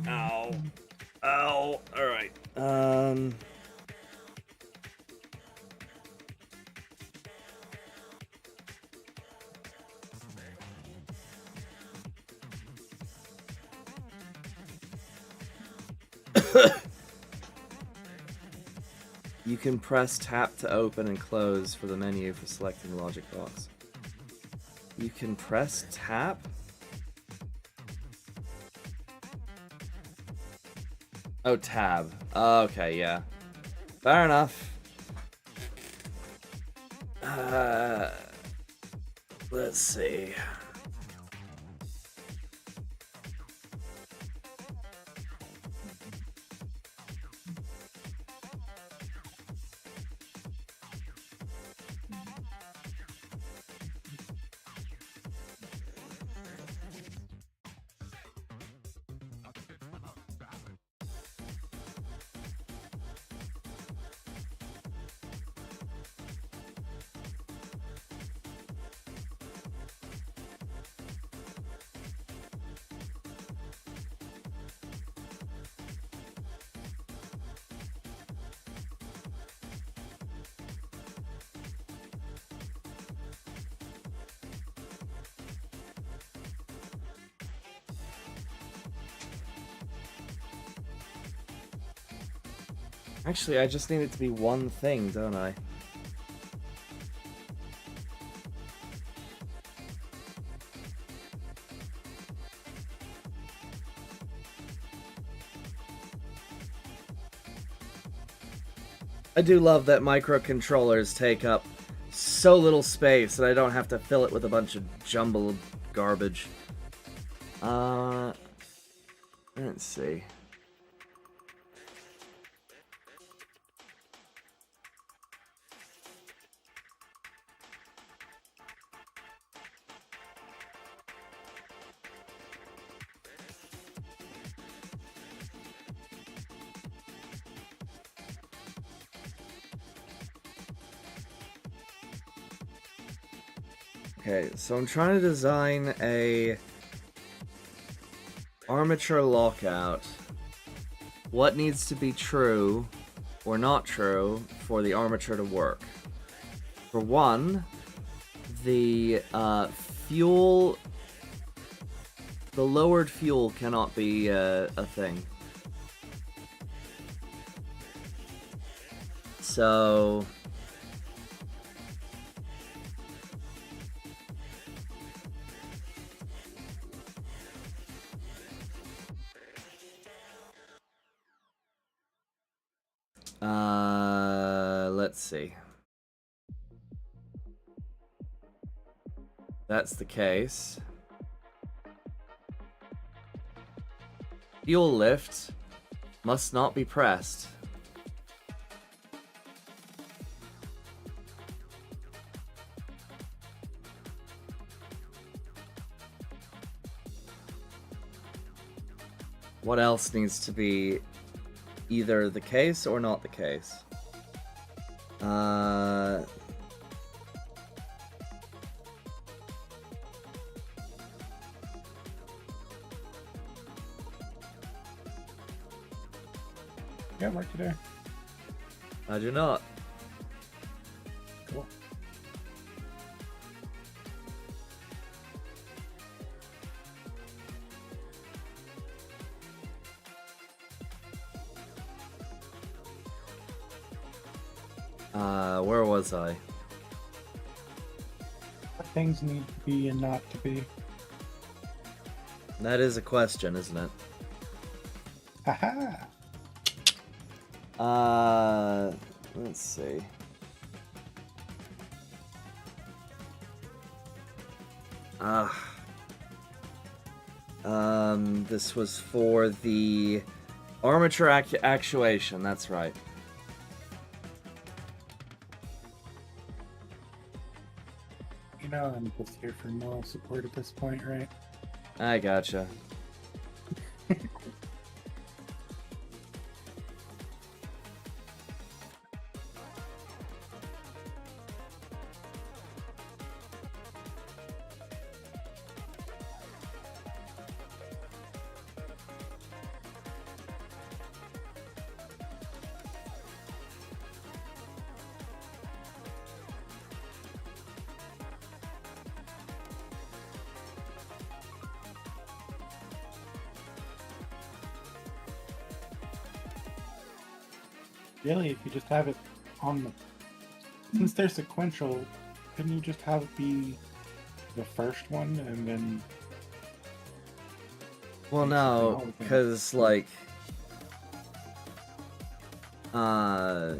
Ow. Ow. Alright. You can press tap to open and close for the menu for selecting the logic box. You can press tap? Oh, tab. Okay, yeah. Fair enough. Let's see. Actually, I just need it to be one thing, don't I? I do love that microcontrollers take up so little space that I don't have to fill it with a bunch of jumbled garbage. Let's see. Okay, so I'm trying to design a armature lockout. What needs to be true or not true for the armature to work? For one, the fuel, the lowered fuel cannot be a thing. So let's see. That's the case. Fuel lift must not be pressed. What else needs to be either the case or not the case? Yeah, work today. I do not. Cool. Where was I? What things need to be and not to be. That is a question, isn't it? Haha! Let's see. This was for the armature actuation, that's right. You know, I'm just here for moral support at this point, right? I gotcha. Really, if you just have it on the... Since they're sequential, couldn't you just have it be the first one and then... Well, no, because, like... Uh...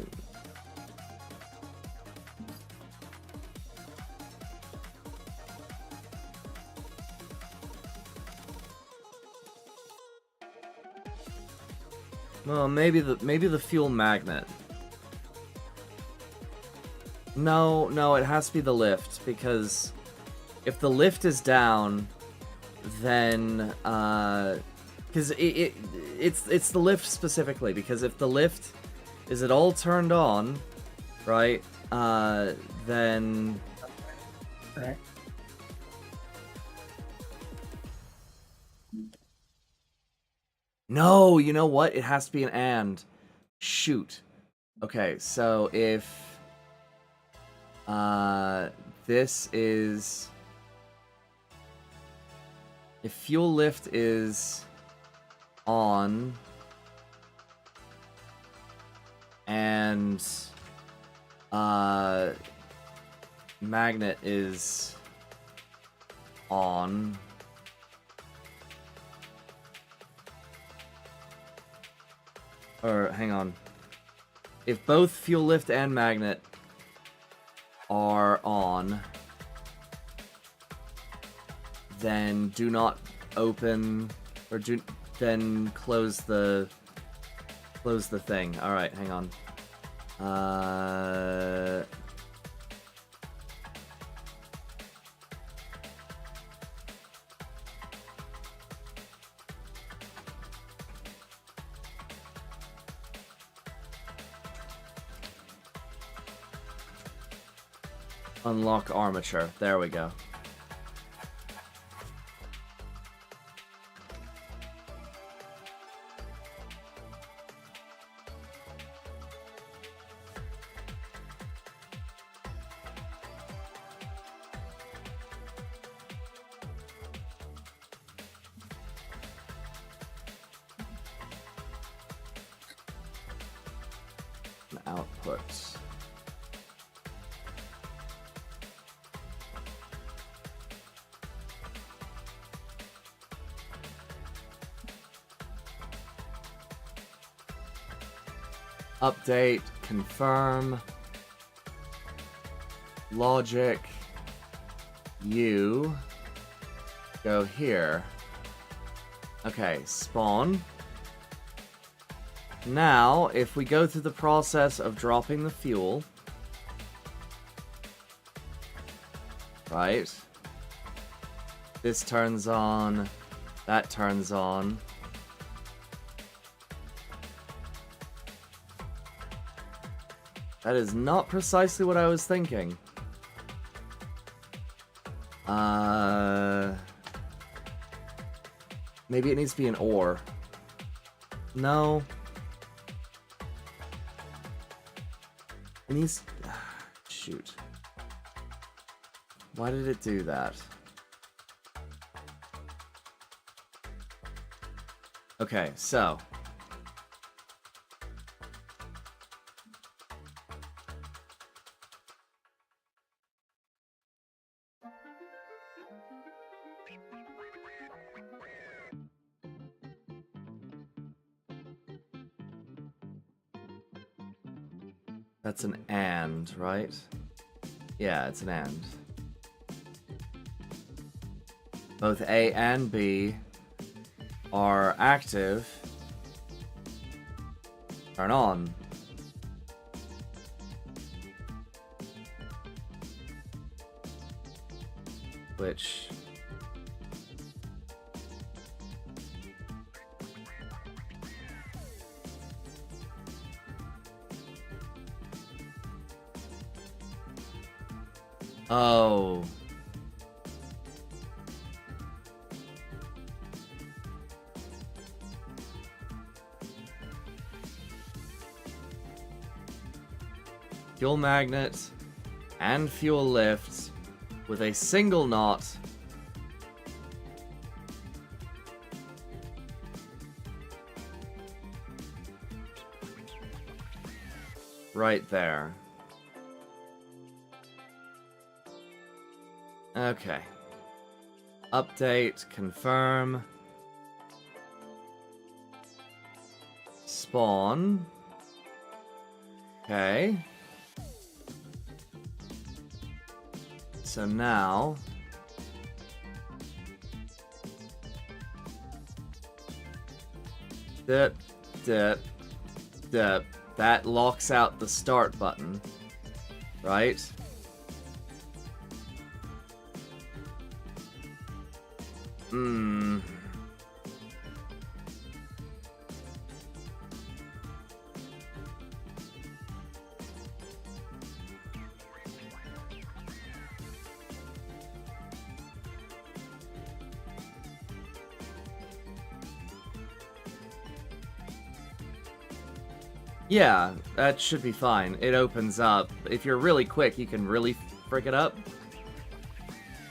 Well, maybe the fuel magnet. No, it has to be the lift, because if the lift is down, then because it's the lift specifically, because if the lift is it all turned on, right? Then Right. no, you know what? It has to be an and. Shoot. Okay, so if this is if fuel lift is on and magnet is on, or hang on, if both fuel lift and magnet are on, then do not open, or then close the thing. All right, hang on. Unlock armature. There we go. Output. Update, confirm, logic, you, go here. Okay, spawn. Now, if we go through the process of dropping the fuel, right, this turns on, that turns on. That is not precisely what I was thinking. Maybe it needs to be an or. No. It needs... Shoot. Why did it do that? Okay, so... That's an and, right? Yeah, it's an and. Both A and B are active. Turn on. Which... Oh. Fuel magnet and fuel lift with a single knot. Right there. Okay. Update, confirm. Spawn. Okay. So now... Dip, dip, dip. That locks out the start button, right? Hmm. Yeah, that should be fine. It opens up. If you're really quick, you can really frick it up.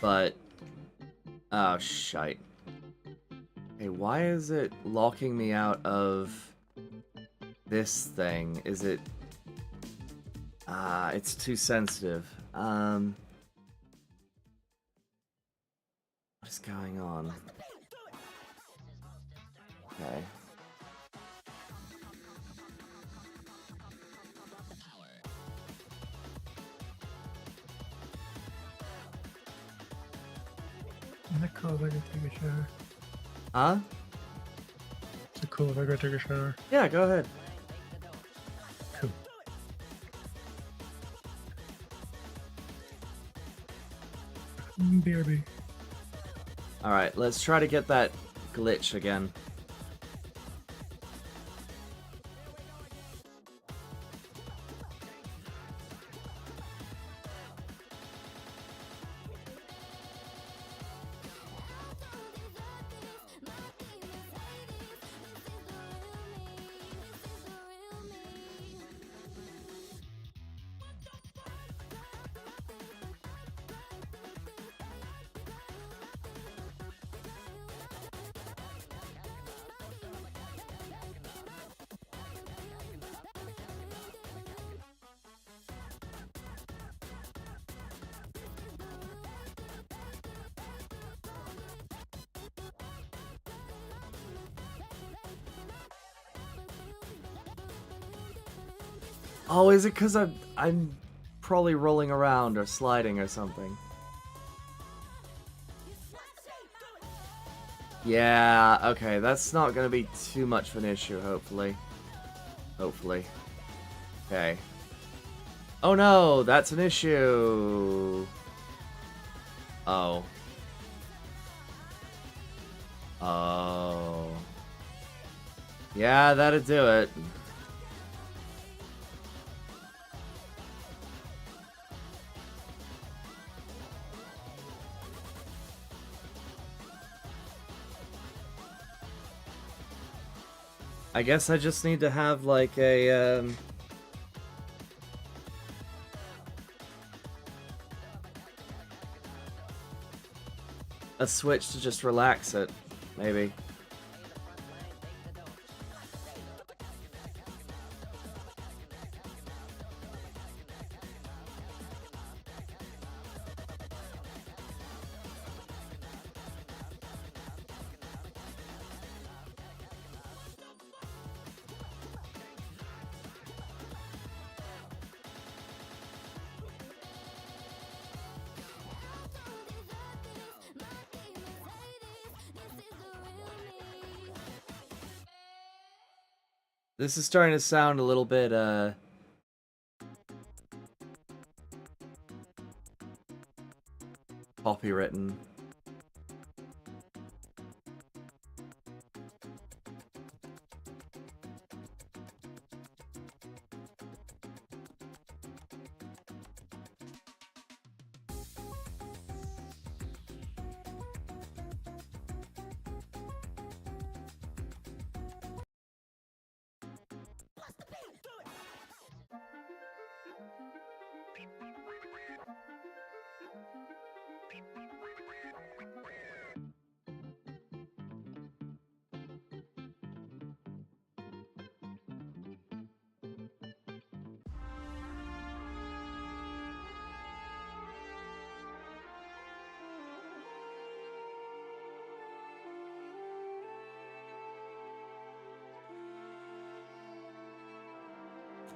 But... Oh, shite. Hey, why is it locking me out of this thing? Is it... it's too sensitive. What is going on? Okay. Isn't it cool if I go take a shower? Huh? Is it cool if I go take a shower? Yeah, go ahead. Cool. BRB. Alright, let's try to get that glitch again. Oh, is it because I'm probably rolling around or sliding or something? Yeah, okay, that's not gonna be too much of an issue, hopefully. Hopefully. Okay. Oh no, that's an issue! Oh. Oh. Yeah, that'd do it. I guess I just need to have like a switch to just relax it, maybe. This is starting to sound a little bit, copywritten.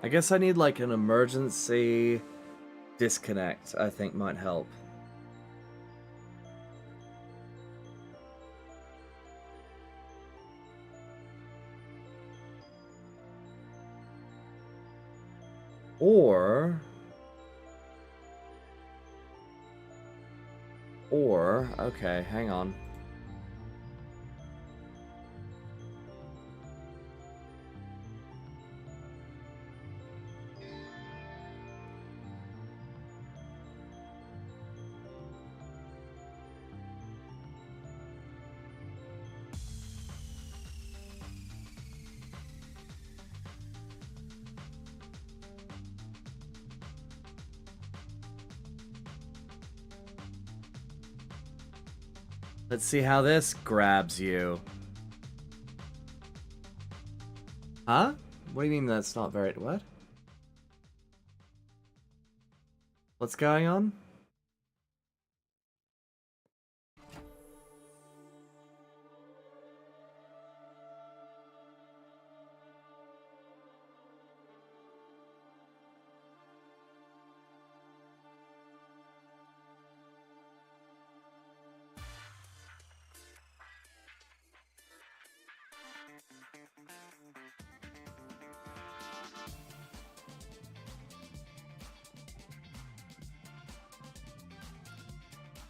I guess I need like an emergency disconnect, I think might help. Or, okay, hang on. Let's see how this grabs you. Huh? What do you mean that's not very... what? What's going on?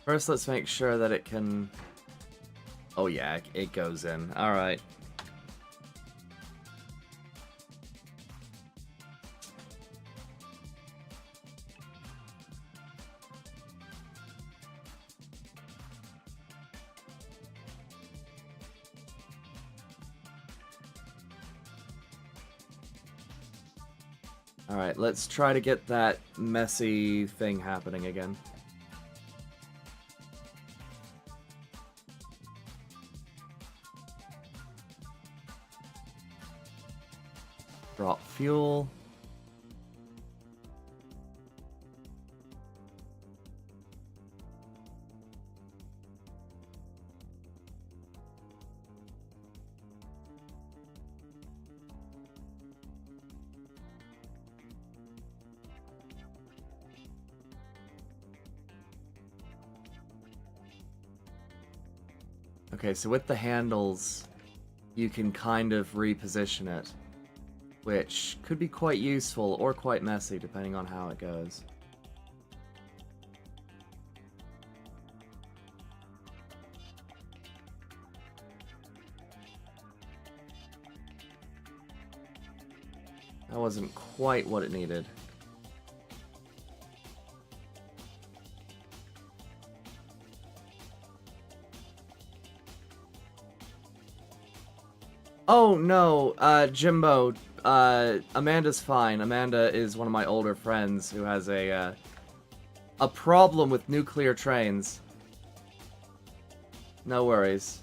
First, let's make sure that it can... oh yeah, it goes in. Alright. Alright, let's try to get that messy thing happening again. Drop fuel. Okay, so with the handles, you can kind of reposition it, which could be quite useful or quite messy depending on how it goes. That wasn't quite what it needed. Oh no, Jimbo, Amanda's fine. Amanda is one of my older friends who has a problem with nuclear trains. No worries.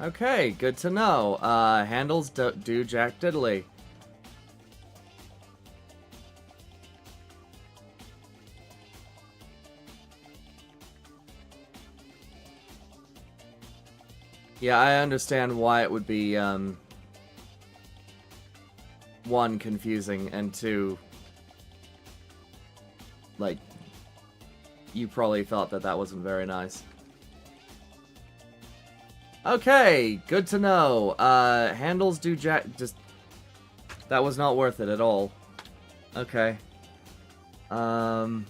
Okay, good to know. Handles do jack diddly. Yeah, I understand why it would be, one, confusing, and two, like, you probably thought that that wasn't very nice. Okay, good to know. Handles do jack... just... that was not worth it at all. Okay. I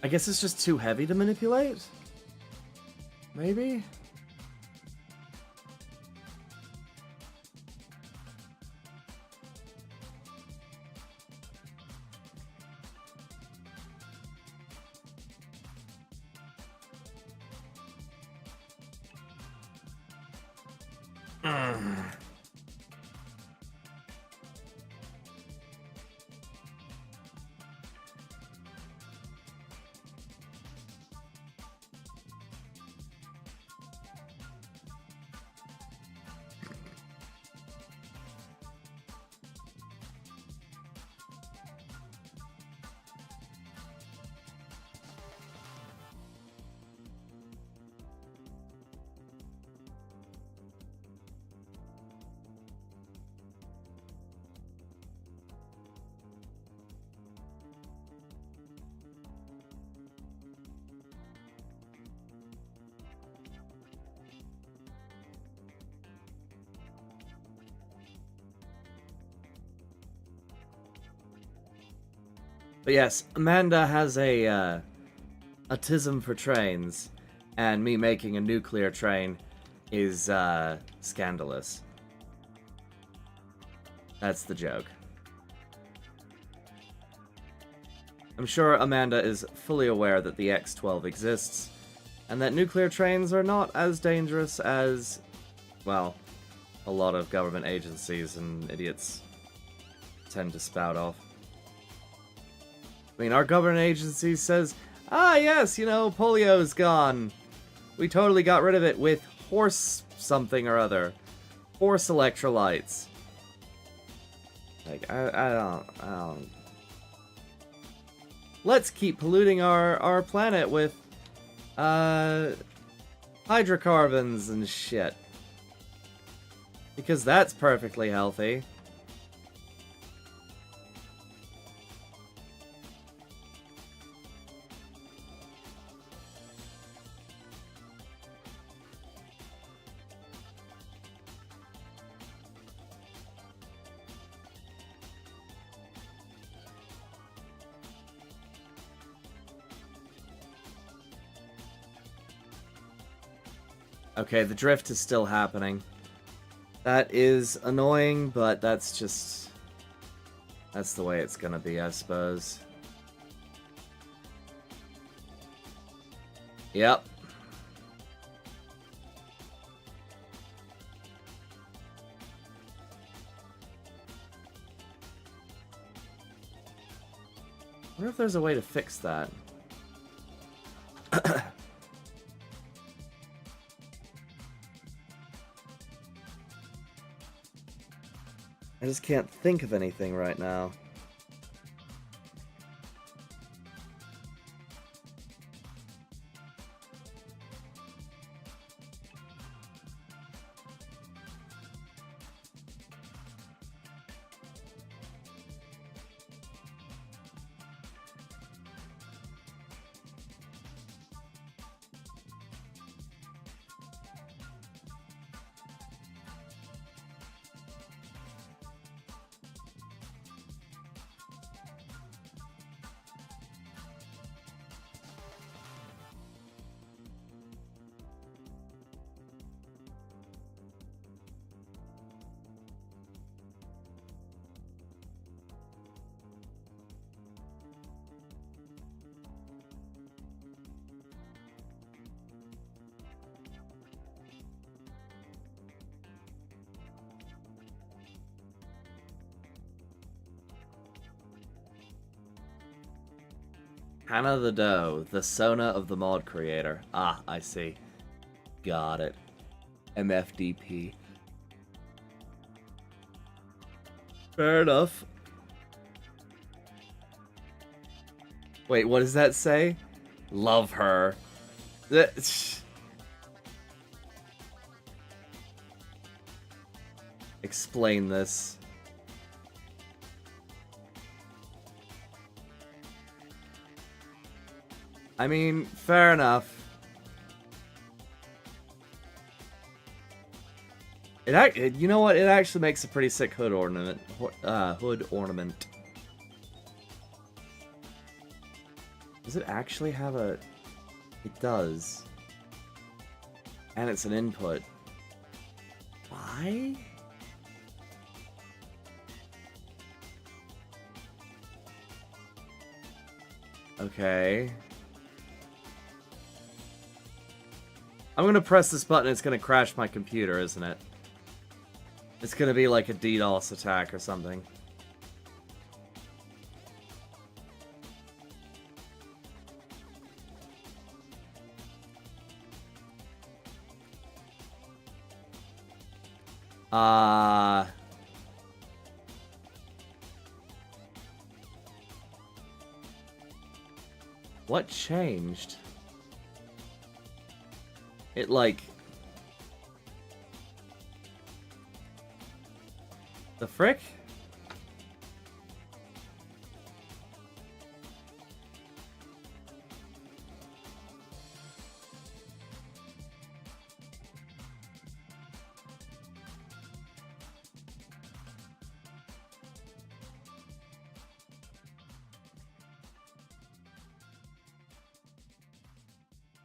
guess it's just too heavy to manipulate? Maybe? But yes, Amanda has a tism for trains, and me making a nuclear train is scandalous. That's the joke. I'm sure Amanda is fully aware that the X-12 exists, and that nuclear trains are not as dangerous as, well, a lot of government agencies and idiots tend to spout off. I mean, our government agency says, ah, yes, you know, polio's gone. We totally got rid of it with horse something or other. Horse electrolytes. Like, I don't... Let's keep polluting our planet with, hydrocarbons and shit. Because that's perfectly healthy. Okay, the drift is still happening. That is annoying, but that's just... that's the way it's gonna be, I suppose. Yep. I wonder if there's a way to fix that. I just can't think of anything right now. Hannah the Doe, the Sona of the mod creator. Ah, I see. Got it. MFDP. Fair enough. Wait, what does that say? Love her. Explain this. I mean, fair enough. You know what? It actually makes a pretty sick hood ornament. Hood ornament. Does it actually have a... It does. And it's an input. Why? Okay. I'm gonna press this button, it's gonna crash my computer, isn't it? It's gonna be like a DDoS attack or something. What changed? It, like... The frick?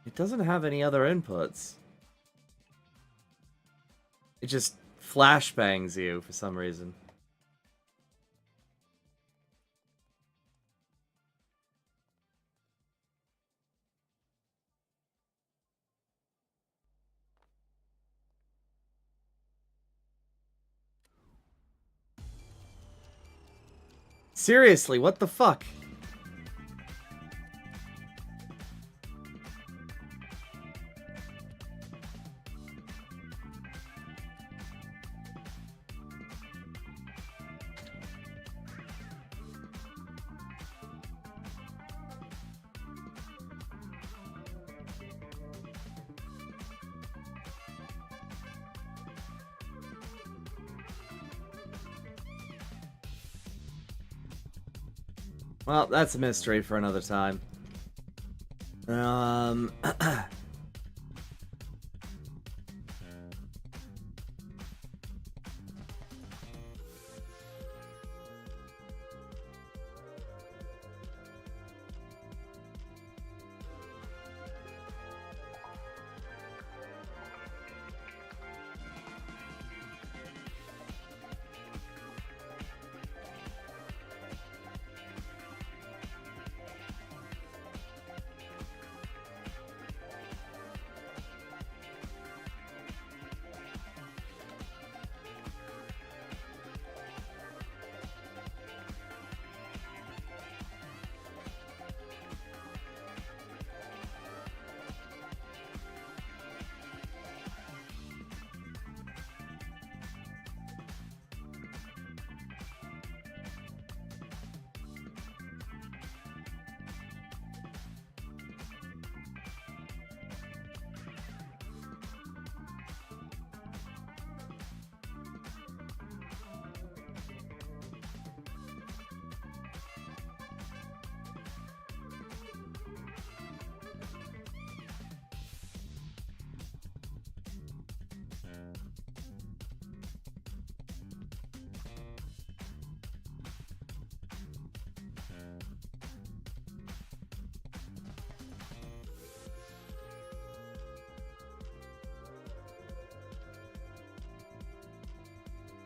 It doesn't have any other inputs. It just flashbangs you for some reason. Seriously, what the fuck? Well, that's a mystery for another time.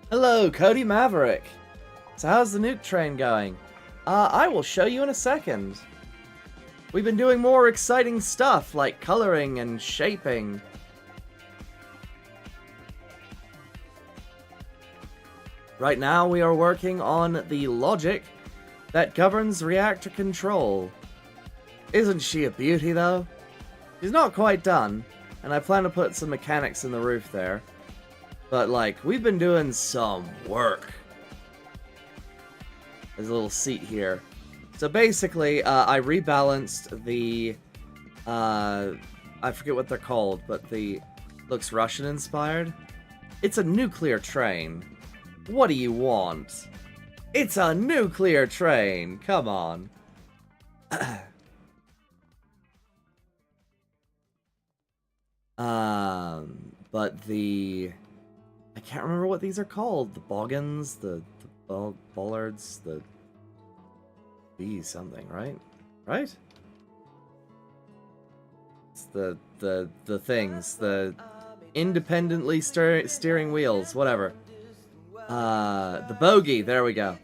Hello, Cody Maverick. So how's the Nuke train going? I will show you in a second. We've been doing more exciting stuff like coloring and shaping. Right now we are working on the logic that governs reactor control. Isn't she a beauty though? She's not quite done, and I plan to put some mechanics in the roof there. But, like, we've been doing some work. There's a little seat here. So basically, I rebalanced the, I forget what they're called, but the, looks Russian-inspired. It's a nuclear train. What do you want? It's a nuclear train! Come on. But the... I can't remember what these are called. The boggins, the bollards, the... something, right? Right? It's the things, the independently steering wheels, whatever. The bogey, there we go.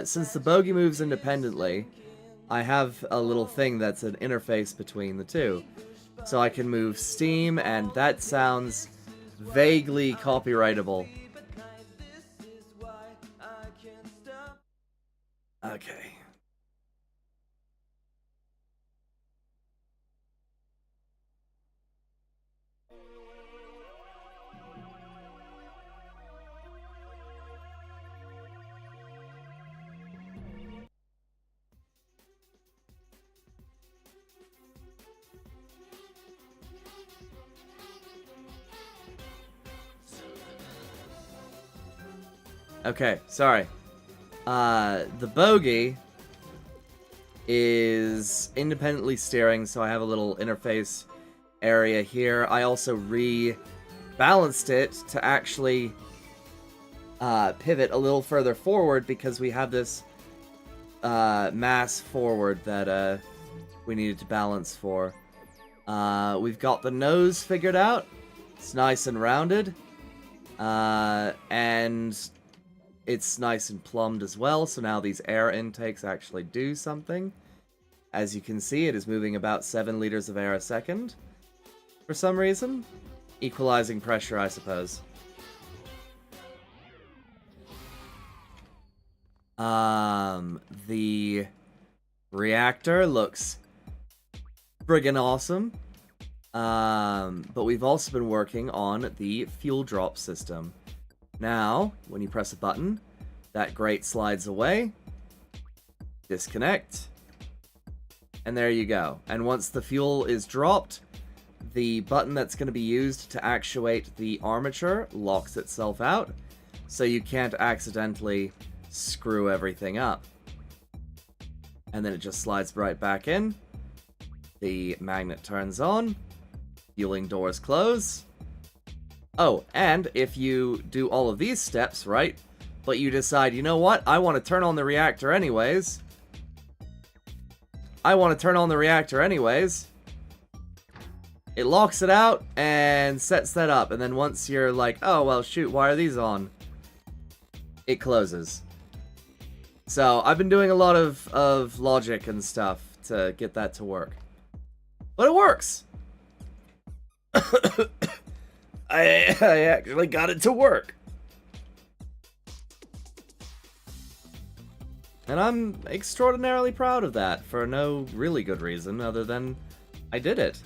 Since the bogey moves independently, I have a little thing that's an interface between the two. So I can move steam, and that sounds vaguely copyrightable. Okay. Okay, sorry. The bogey is independently steering, so I have a little interface area here. I also rebalanced it to actually pivot a little further forward because we have this mass forward that we needed to balance for. We've got the nose figured out. It's nice and rounded. And it's nice and plumbed as well, so now these air intakes actually do something. As you can see, it is moving about 7 liters of air a second. For some reason. Equalizing pressure, I suppose. The reactor looks friggin' awesome. But we've also been working on the fuel drop system. Now, when you press a button, that grate slides away. Disconnect. And there you go. And once the fuel is dropped, the button that's going to be used to actuate the armature locks itself out, so you can't accidentally screw everything up. And then it just slides right back in. The magnet turns on. Fueling doors close. Oh, and if you do all of these steps, right, but you decide, you know what, I want to turn on the reactor anyways. It locks it out and sets that up. And then once you're like, oh, well, shoot, why are these on? It closes. So I've been doing a lot of logic and stuff to get that to work. But it works! I actually got it to work. And I'm extraordinarily proud of that for no really good reason other than I did it.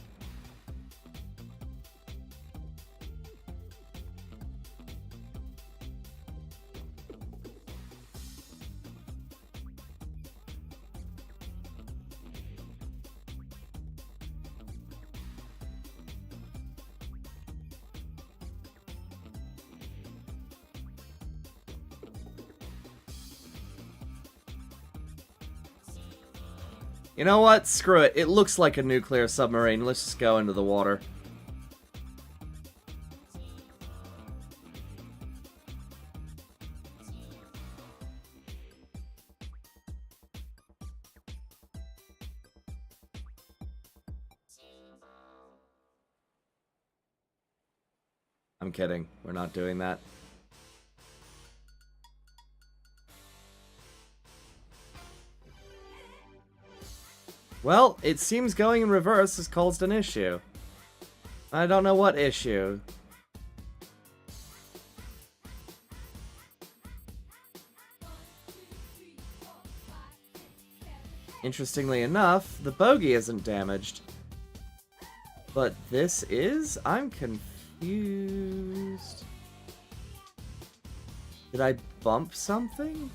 You know what? Screw it. It looks like a nuclear submarine. Let's just go into the water. I'm kidding. We're not doing that. Well, it seems going in reverse has caused an issue. I don't know what issue. Interestingly enough, the bogey isn't damaged. But this is? I'm confused. Did I bump something?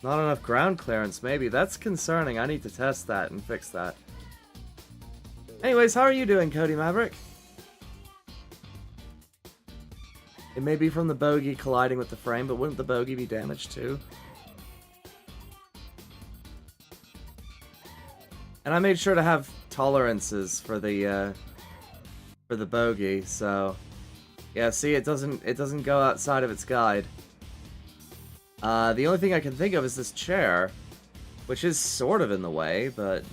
Not enough ground clearance, maybe. That's concerning. I need to test that and fix that. Anyways, how are you doing, Cody Maverick? It may be from the bogey colliding with the frame, but wouldn't the bogey be damaged too? And I made sure to have tolerances for the bogey, so yeah. See, it doesn't go outside of its guide. The only thing I can think of is this chair, which is sort of in the way, but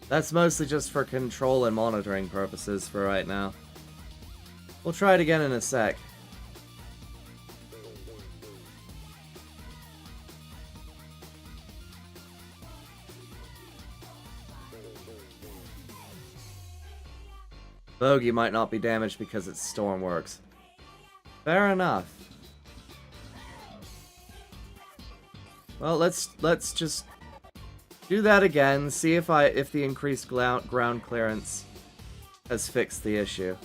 that's mostly just for control and monitoring purposes for right now. We'll try it again in a sec. Bogey might not be damaged because it's Stormworks. Fair enough. Well, let's just do that again. See if the increased ground clearance has fixed the issue.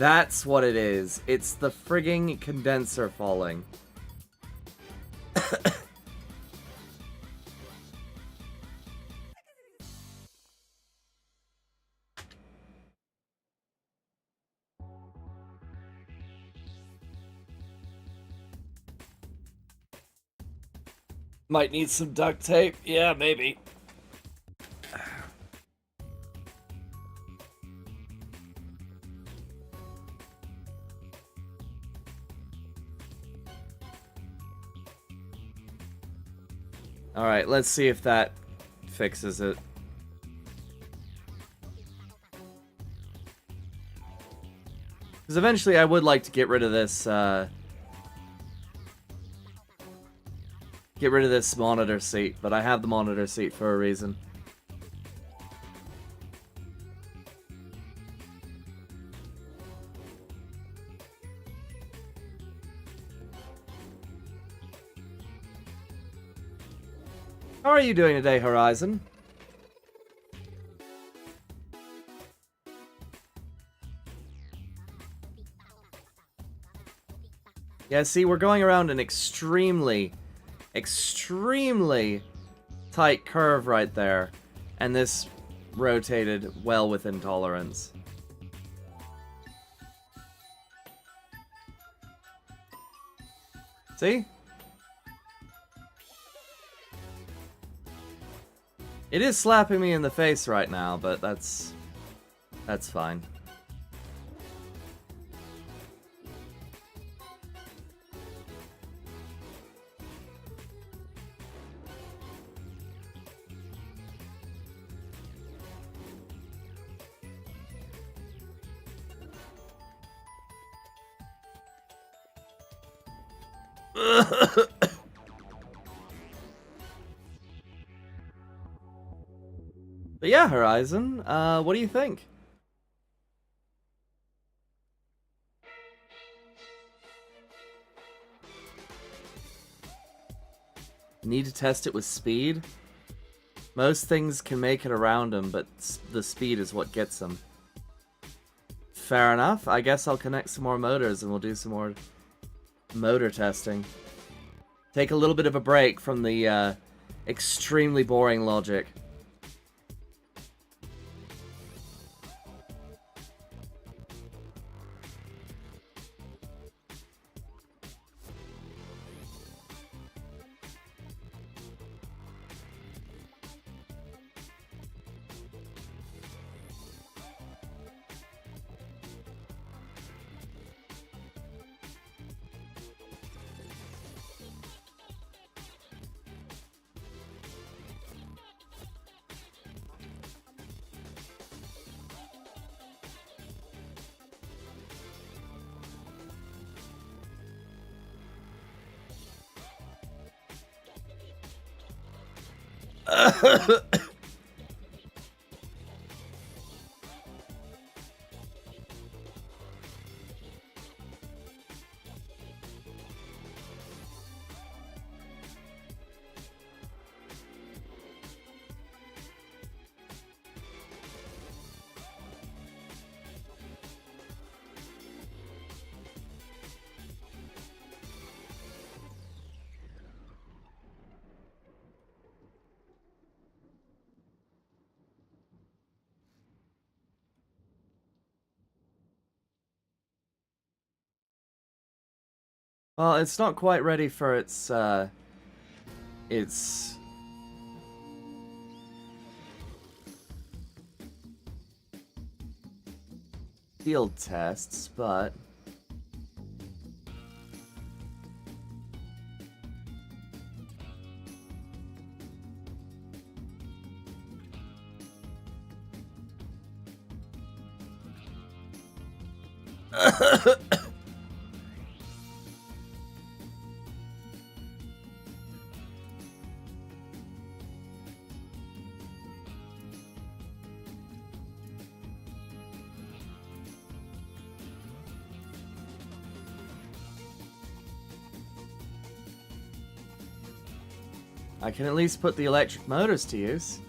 That's what it is. It's the frigging condenser falling. Might need some duct tape. Yeah, maybe. Alright, let's see if that fixes it. Because eventually I would like to get rid of this, get rid of this monitor seat, but I have the monitor seat for a reason. How are you doing today, Horizon? Yeah, see, we're going around an extremely tight curve right there, and this rotated well within tolerance. See? It is slapping me in the face right now, but that's fine. But yeah, Horizon, what do you think? Need to test it with speed? Most things can make it around them, but the speed is what gets them. Fair enough. I guess I'll connect some more motors and we'll do some more motor testing. Take a little bit of a break from the extremely boring logic. Well, it's not quite ready for its field tests, but I can at least put the electric motors to use.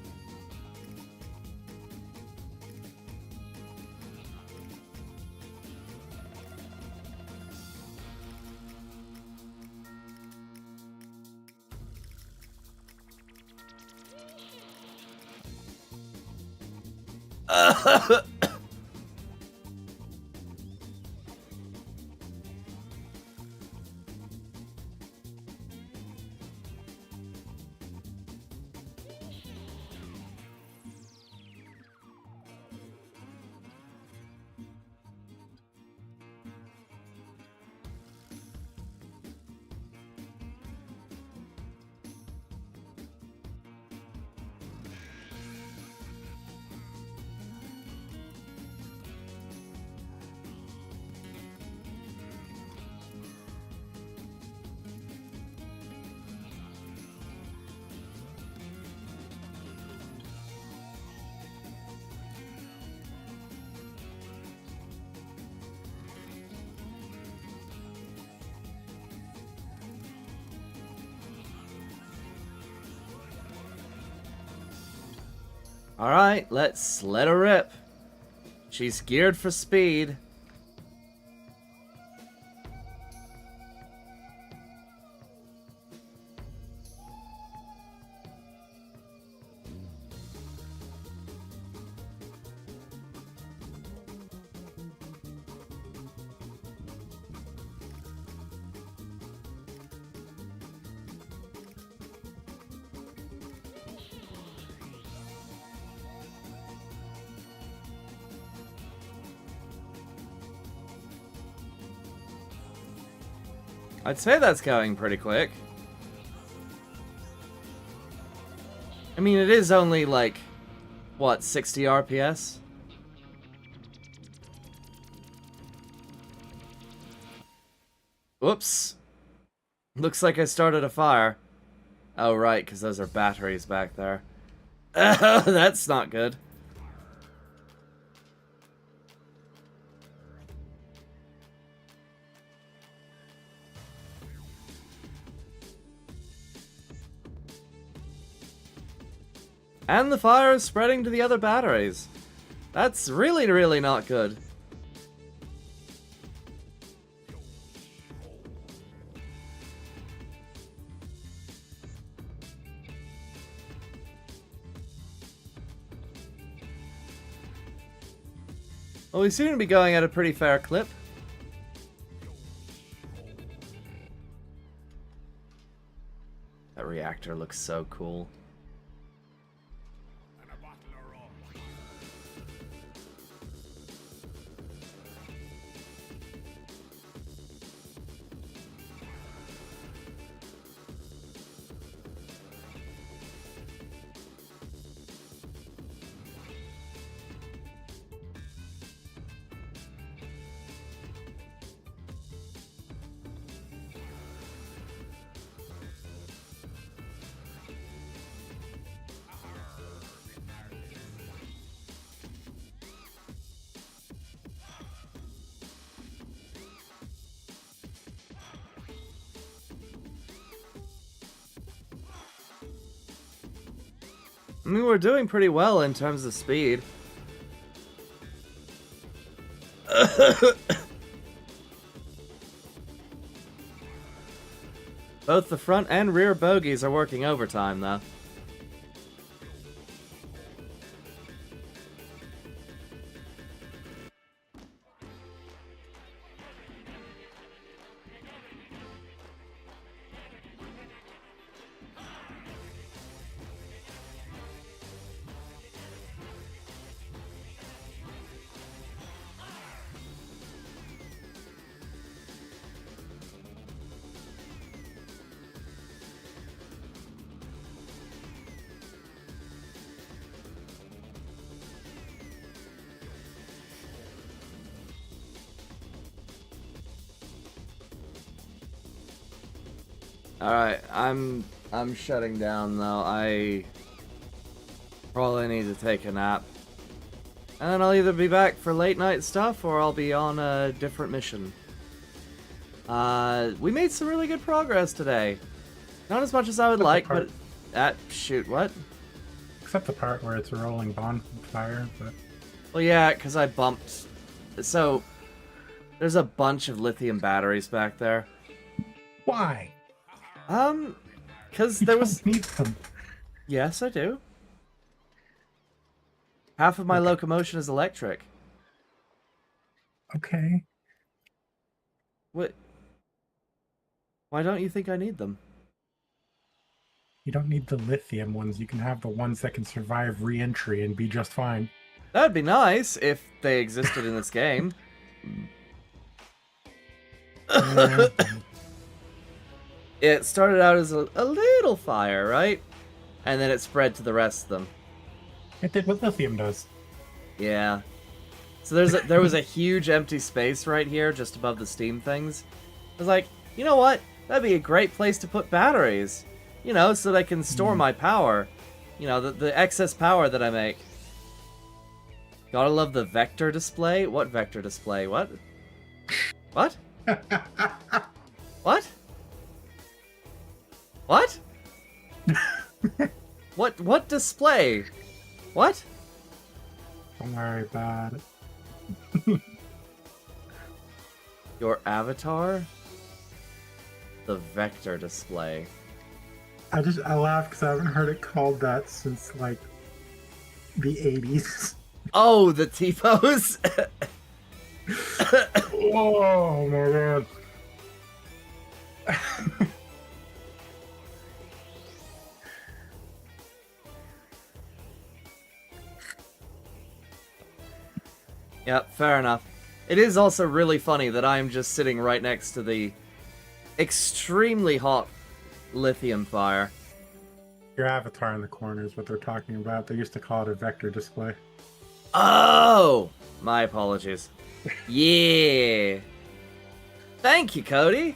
Alright, let's let her rip. She's geared for speed. I'd say that's going pretty quick. I mean, it is only like, what, 60 RPS? Whoops. Looks like I started a fire. Oh, right, because those are batteries back there. That's not good. And the fire is spreading to the other batteries. That's really, really not good. Well, we seem to be going at a pretty fair clip. That reactor looks so cool. I mean, we're doing pretty well in terms of speed. Both the front and rear bogies are working overtime, though. Alright, I'm shutting down though. I probably need to take a nap. And then I'll either be back for late night stuff or I'll be on a different mission. We made some really good progress today. Not as much as I would like, but shoot, what? Except the part where it's a rolling bonfire, but Well, yeah, because I bumped. So there's a bunch of lithium batteries back there. why? Because You there don't was. need them. Yes, I do. Half of my Okay. locomotion is electric. Okay. What? Why don't you think I need them? You don't need the lithium ones. You can have the ones that can survive re-entry and be just fine. That'd be nice if they existed in this game. Yeah. It started out as a little fire, right? And then it spread to the rest of them. It did what lithium does. Yeah. So there was a huge empty space right here, just above the steam things. I was like, you know what? That'd be a great place to put batteries. You know, so that I can store my power. You know, the excess power that I make. Gotta love the vector display. What vector display? What? What? What? What? What display? What? Don't worry about it. Your avatar? The vector display. I laughed because I haven't heard it called that since like the 80s. Oh, the T-pose? Oh my god. Yep, fair enough. It is also really funny that I am just sitting right next to the extremely hot lithium fire. Your avatar in the corner is what they're talking about. They used to call it a vector display. Oh! My apologies. Yeah! Thank you, Cody!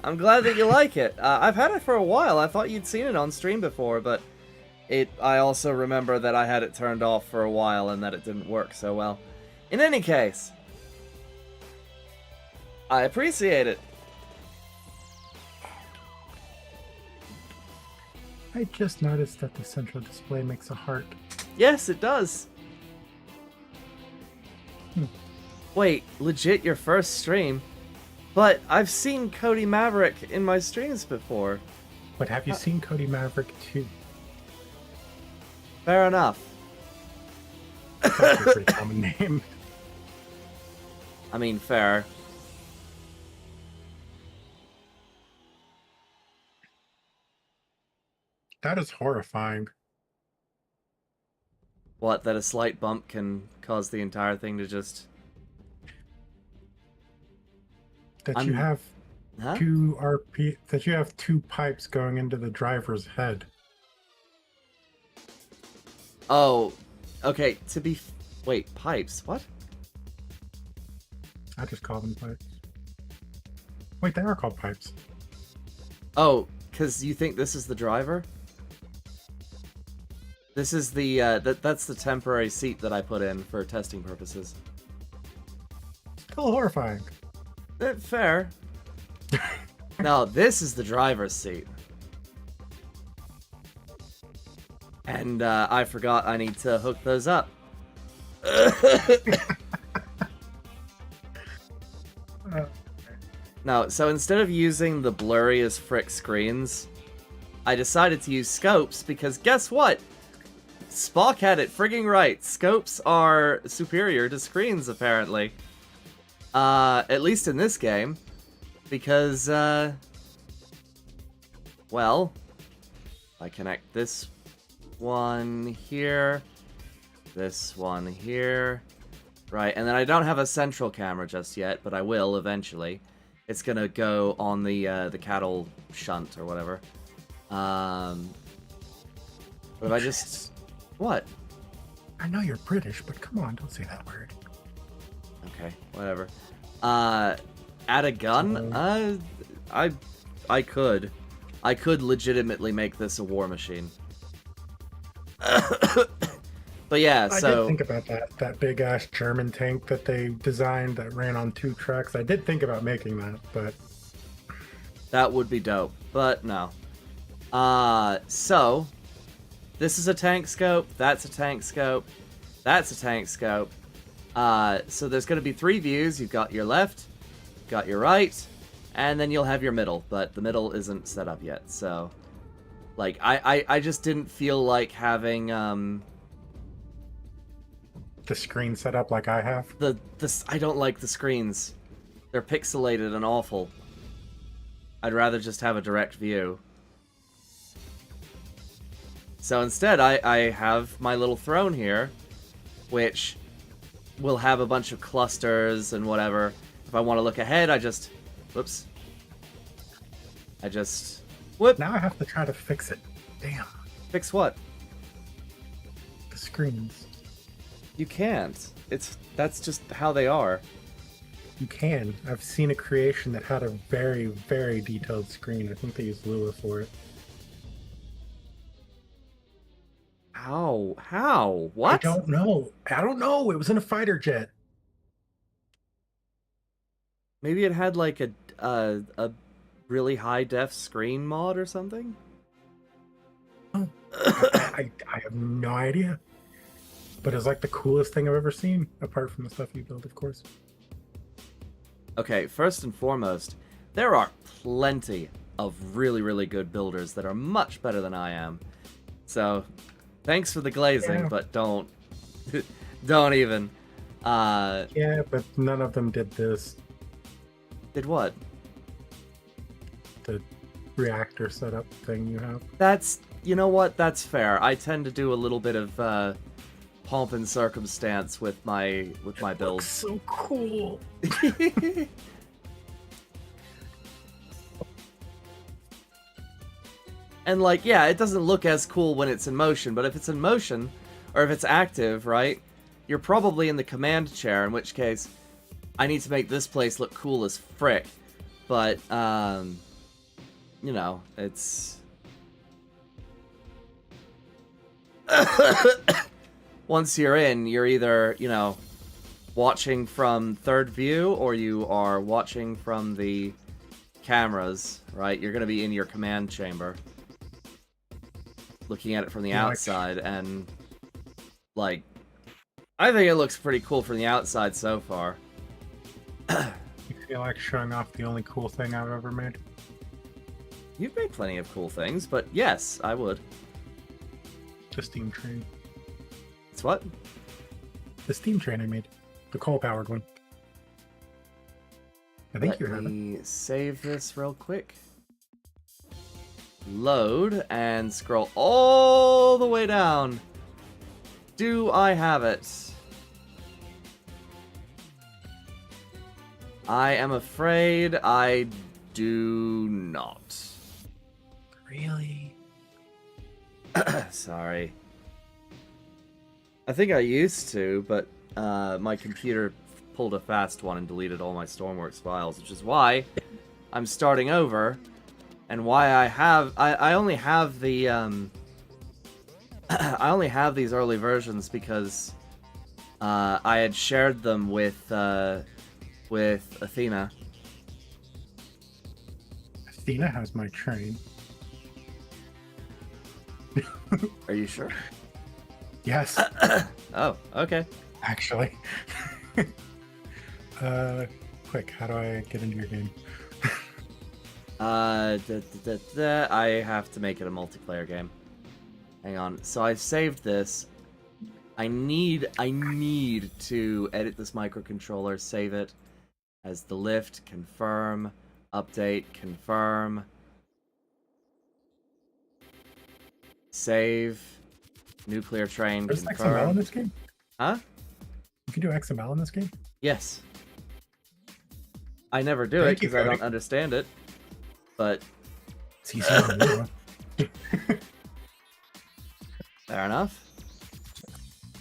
I'm glad that you like it. I've had it for a while. I thought you'd seen it on stream before, but I also remember that I had it turned off for a while and that it didn't work so well. In any case, I appreciate it. I just noticed that the central display makes a heart. Yes, it does. Wait, legit your first stream? But I've seen Cody Maverick in my streams before. But have you seen Cody Maverick 2? Fair enough. That's a pretty common name. I mean, fair. That is horrifying. What, that a slight bump can cause the entire thing to just... That you have Huh? that you have two pipes going into the driver's head. Oh, okay, to be... Wait, pipes? What? I just call them pipes. Wait, they are called pipes. Oh, because you think this is the driver? This is the, that's the temporary seat that I put in for testing purposes. Still horrifying. Fair. No, this is the driver's seat. And, I forgot I need to hook those up. No, so instead of using the blurry as frick screens, I decided to use scopes because guess what? Spock had it frigging right. Scopes are superior to screens, apparently. At least in this game. Because, well, I connect this one here, this one here, right, and then I don't have a central camera just yet, but I will eventually. It's gonna go on the cattle shunt or whatever. But if I just... What? I know you're British, but come on, don't say that word. Okay, whatever. Add a gun? I could. I could legitimately make this a war machine. But yeah, I so... did think about that big ass German tank that they designed that ran on 2 tracks. I did think about making that, but That would be dope, but no. So, this is a tank scope, that's a tank scope, that's a tank scope. So there's going to be 3 views. You've got your left, you've got your right, and then you'll have your middle, but the middle isn't set up yet, so... Like, I just didn't feel like having, the screen set up like I have. I don't like the screens. They're pixelated and awful. I'd rather just have a direct view. So instead, I have my little throne here, which will have a bunch of clusters and whatever. If I want to look ahead, I just... Whoops. Whoop! Now I have to try to fix it. Damn. Fix what? The screens. You can't. That's just how they are. You can. I've seen a creation that had a very, very detailed screen. I think they used Lua for it. How? What? I don't know. It was in a fighter jet. Maybe it had like a really high def screen mod or something? I have no idea. But it's like the coolest thing I've ever seen, apart from the stuff you build, of course. Okay, first and foremost, there are plenty of really, really good builders that are much better than I am. So, thanks for the glazing, Yeah. but don't even. Yeah, but none of them did this. Did what? The reactor setup thing you have. You know what? That's fair. I tend to do a little bit of pomp and circumstance with my builds. So cool. And like, yeah, it doesn't look as cool when it's in motion, but if it's in motion, or if it's active, right, you're probably in the command chair, in which case, I need to make this place look cool as frick. But, you know, it's... Once you're in, you're either, you know, watching from third view, or you are watching from the cameras, right? You're going to be in your command chamber, looking at it from the outside, and, like, I think it looks pretty cool from the outside so far. You feel like showing off the only cool thing I've ever made? You've made plenty of cool things, but yes, I would. The steam train. It's what? The steam train I made. The coal-powered one. I think you have Let it. me save this real quick. Load, and scroll all the way down. Do I have it? I am afraid I do not. Really? Sorry. I think I used to, but my computer pulled a fast one and deleted all my Stormworks files, which is why I'm starting over, and why I only have the I only have these early versions because I had shared them with Athena. Athena has my train. Are you sure? Yes, Oh, okay. actually. Quick, how do I get into your game? I have to make it a multiplayer game. Hang on. So I've saved this. I need to edit this microcontroller, save it as the lift, confirm, update, confirm, save, nuclear train, There's XML in confirm. this game? Huh? You can do XML in this game? Yes. I never do it Thank you, because I don't Cody. understand it, but It's easy on Lua. fair enough.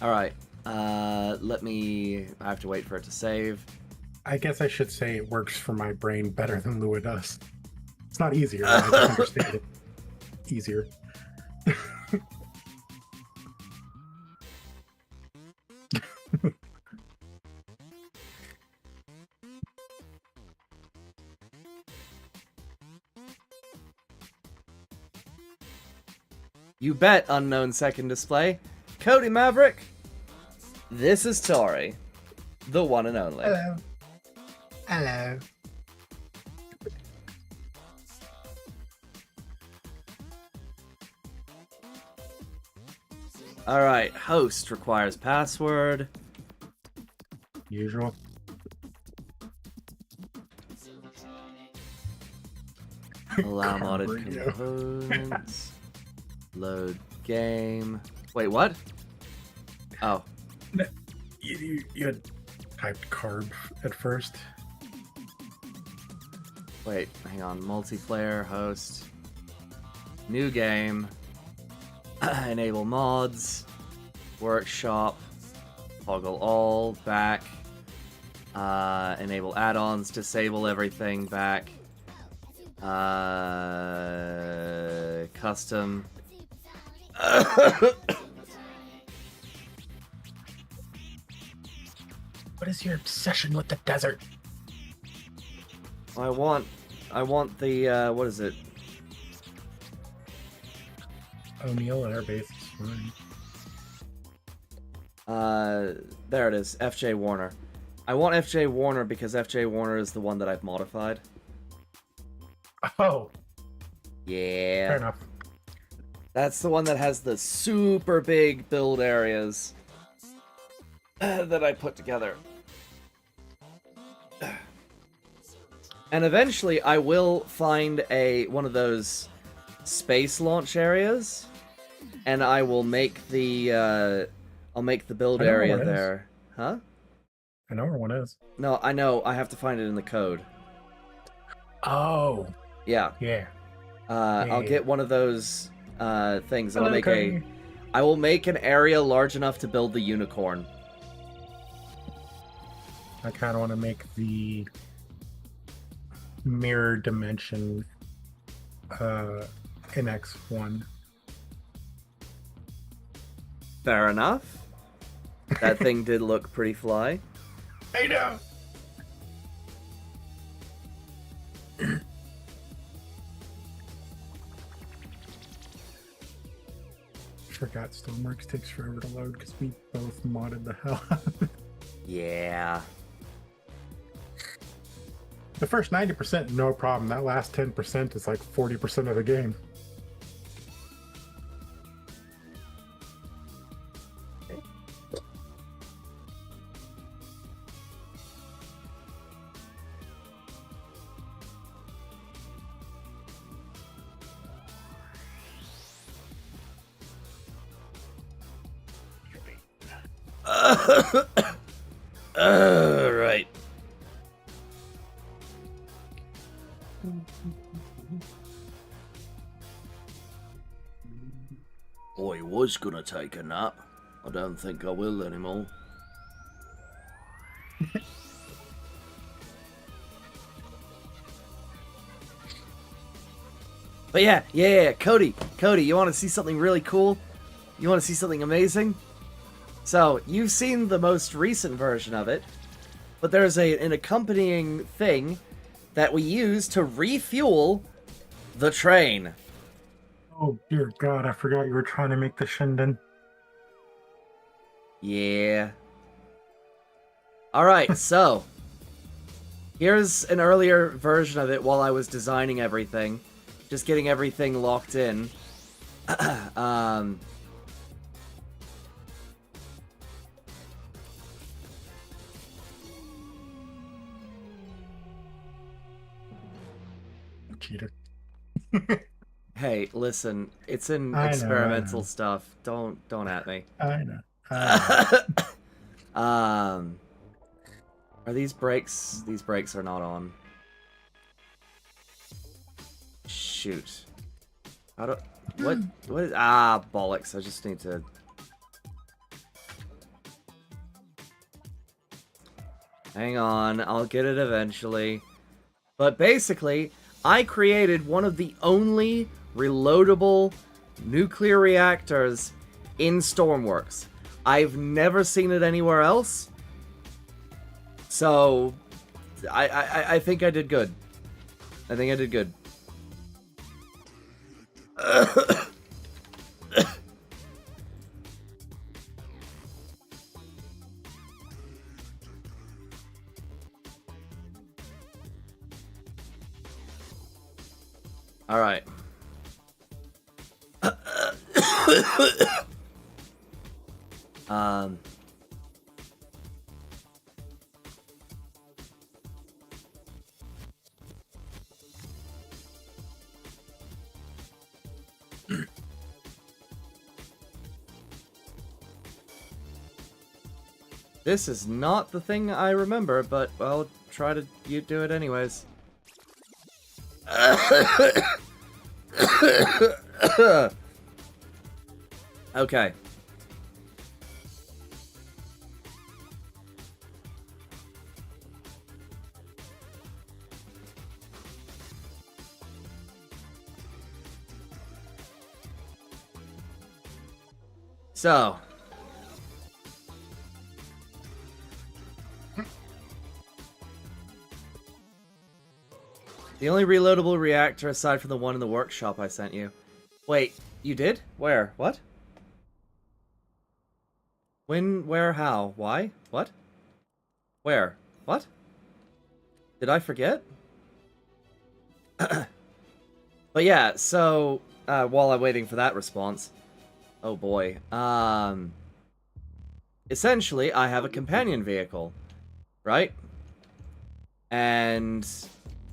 Alright, I have to wait for it to save. I guess I should say it works for my brain better than Lua does. It's not easier, I just understand it easier. You bet, unknown second display. Cody Maverick, this is Tori, the one and only. Hello. Hello. Alright, host requires password. Usual. Allow modded Radio. components. Load game. Wait, what? Oh. You had typed carb at first. Wait, hang on. Multiplayer, host. New game. Enable mods. Workshop. Toggle all. Back. Enable add-ons. Disable everything. Back. Custom. What is your obsession with the desert? I want the, what is it? O'Neill Airbase is fine. There it is, FJ Warner. I want FJ Warner because FJ Warner is the one that I've modified. Oh, Yeah. fair enough. That's the one that has the super big build areas that I put together. And eventually I will find one of those space launch areas, and I will make the I'll make the build I know area where it is. there. Huh? I know where one is. No, I know. I have to find it in the code. Oh, Yeah. yeah. I'll get one of those things. And I'll make Okay. I will make an area large enough to build the unicorn. I kind of want to make the mirror dimension in X1. Fair enough. That thing did look pretty fly. I know. Forgot Stoneworks takes forever to load because we both modded the hell out of it. Yeah. The first 90%, no problem. That last 10% is like 40% of the game. Right. I was gonna take a nap. I don't think I will anymore. But yeah, Cody, you want to see something really cool? You want to see something amazing? So, you've seen the most recent version of it, but there's an accompanying thing that we use to refuel the train. Oh dear God, I forgot you were trying to make the Shinden. Yeah. Alright, so, here's an earlier version of it while I was designing everything. Just getting everything locked in. Cheater. Hey, listen, it's in I know, experimental I know. stuff. Don't at me. I know. Are these brakes? These brakes are not on. Shoot. How do... What is... Ah, bollocks. I just need to... Hang on. I'll get it eventually. But basically, I created one of the only reloadable nuclear reactors in Stormworks. I've never seen it anywhere else. So, I think I did good. I think I did good. All right. This is not the thing I remember, but I'll try to do it anyways. Okay. So. The only reloadable reactor aside from the one in the workshop I sent you. Wait, you did? Where? What? When, where, how, why? What? Where? What? Did I forget? But yeah, so, while I'm waiting for that response, oh boy, essentially, I have a companion vehicle, right? And,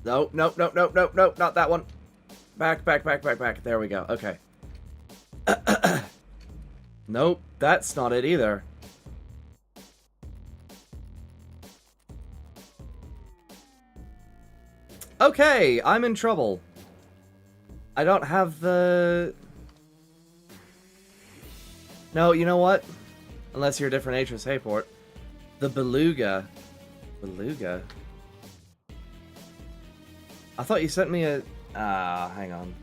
no, not that one. Back, there we go, okay. Nope, that's not it either. Okay, I'm in trouble. I don't have the... No, you know what? Unless you're a different Atris Hayport. The Beluga. Beluga? I thought you sent me a... hang on.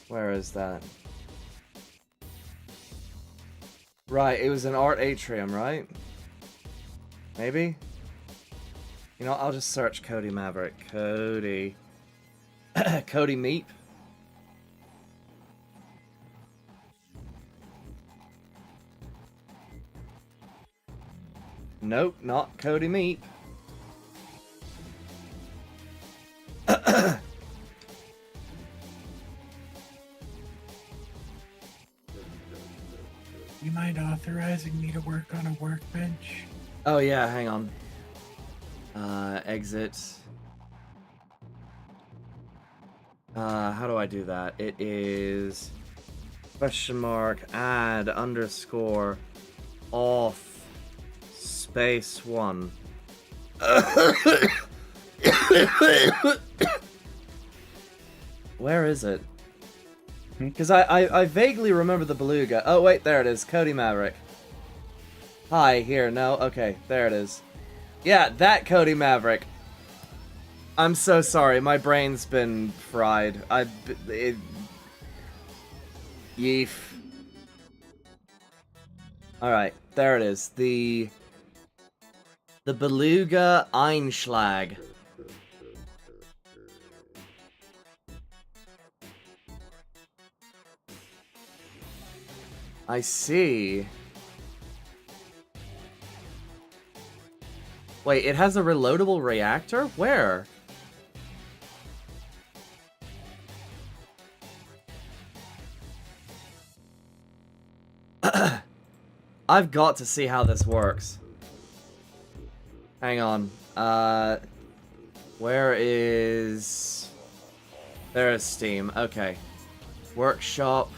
Where is that? Right, it was an art atrium, right? Maybe? You know, I'll just search Cody Maverick. Cody. Cody Meep. Nope, not Cody Meep. You mind authorizing me to work on a workbench? Oh yeah, hang on. Exit. How do I do that? It is question mark add underscore off space 1. Where is it? Because I vaguely remember the Beluga. Oh wait, there it is. Cody Maverick. Hi, here, no, okay, there it is. Yeah, that Cody Maverick. I'm so sorry, my brain's been fried. Yeef. Alright, there it is. The Beluga Einschlag. I see. Wait, it has a reloadable reactor? Where? I've got to see how this works. Hang on. Where is... There is Steam. Okay. Workshop.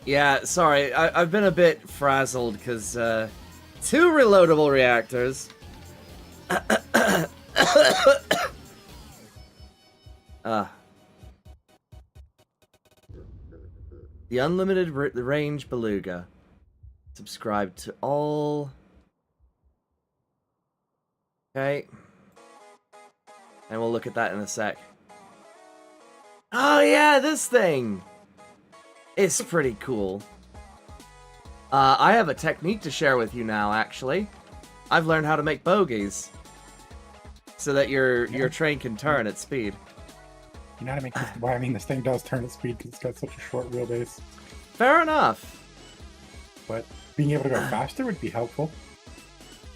Yeah, sorry. I've been a bit frazzled because, 2 reloadable reactors. The Unlimited Range Beluga. Subscribe to all. Okay. And we'll look at that in a sec. Oh yeah, this thing! It's pretty cool. I have a technique to share with you now, actually. I've learned how to make bogies. So that your train can turn at speed. You know how to make this... Well, I mean, this thing does turn at speed because it's got such a short wheelbase. Fair enough. But being able to go faster would be helpful.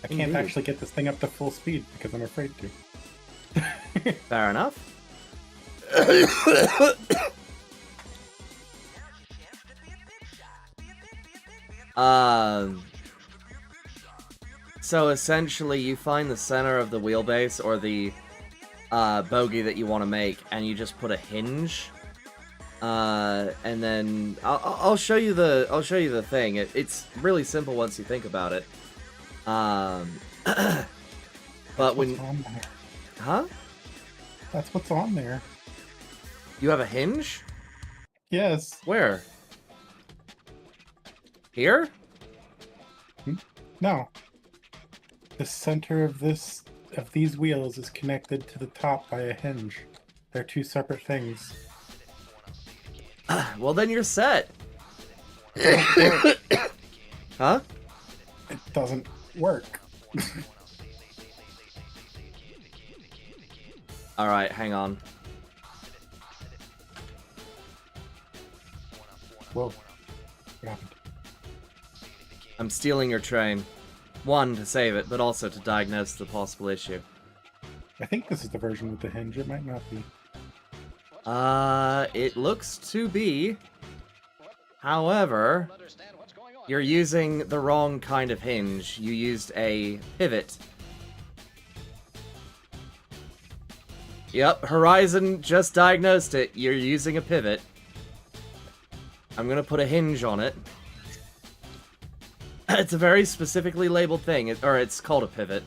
I can't Indeed. actually get this thing up to full speed because I'm afraid to. Fair enough. So essentially you find the center of the wheelbase, or the bogey that you want to make, and you just put a hinge. And then I'll show you the thing. It's really simple once you think about it. But That's when what's on there. huh? That's what's on there. You have a hinge? Yes. Where? Here? No. The center of these wheels is connected to the top by a hinge. They're two separate things. Well, then you're set. Huh? It doesn't work. Alright, hang on. Whoa. What happened? I'm stealing your train. One, to save it, but also to diagnose the possible issue. I think this is the version with the hinge. It might not be. It looks to be. However, you're using the wrong kind of hinge. You used a pivot. Yep, Horizon just diagnosed it. You're using a pivot. I'm gonna put a hinge on it. It's a very specifically labeled thing, or it's called a pivot.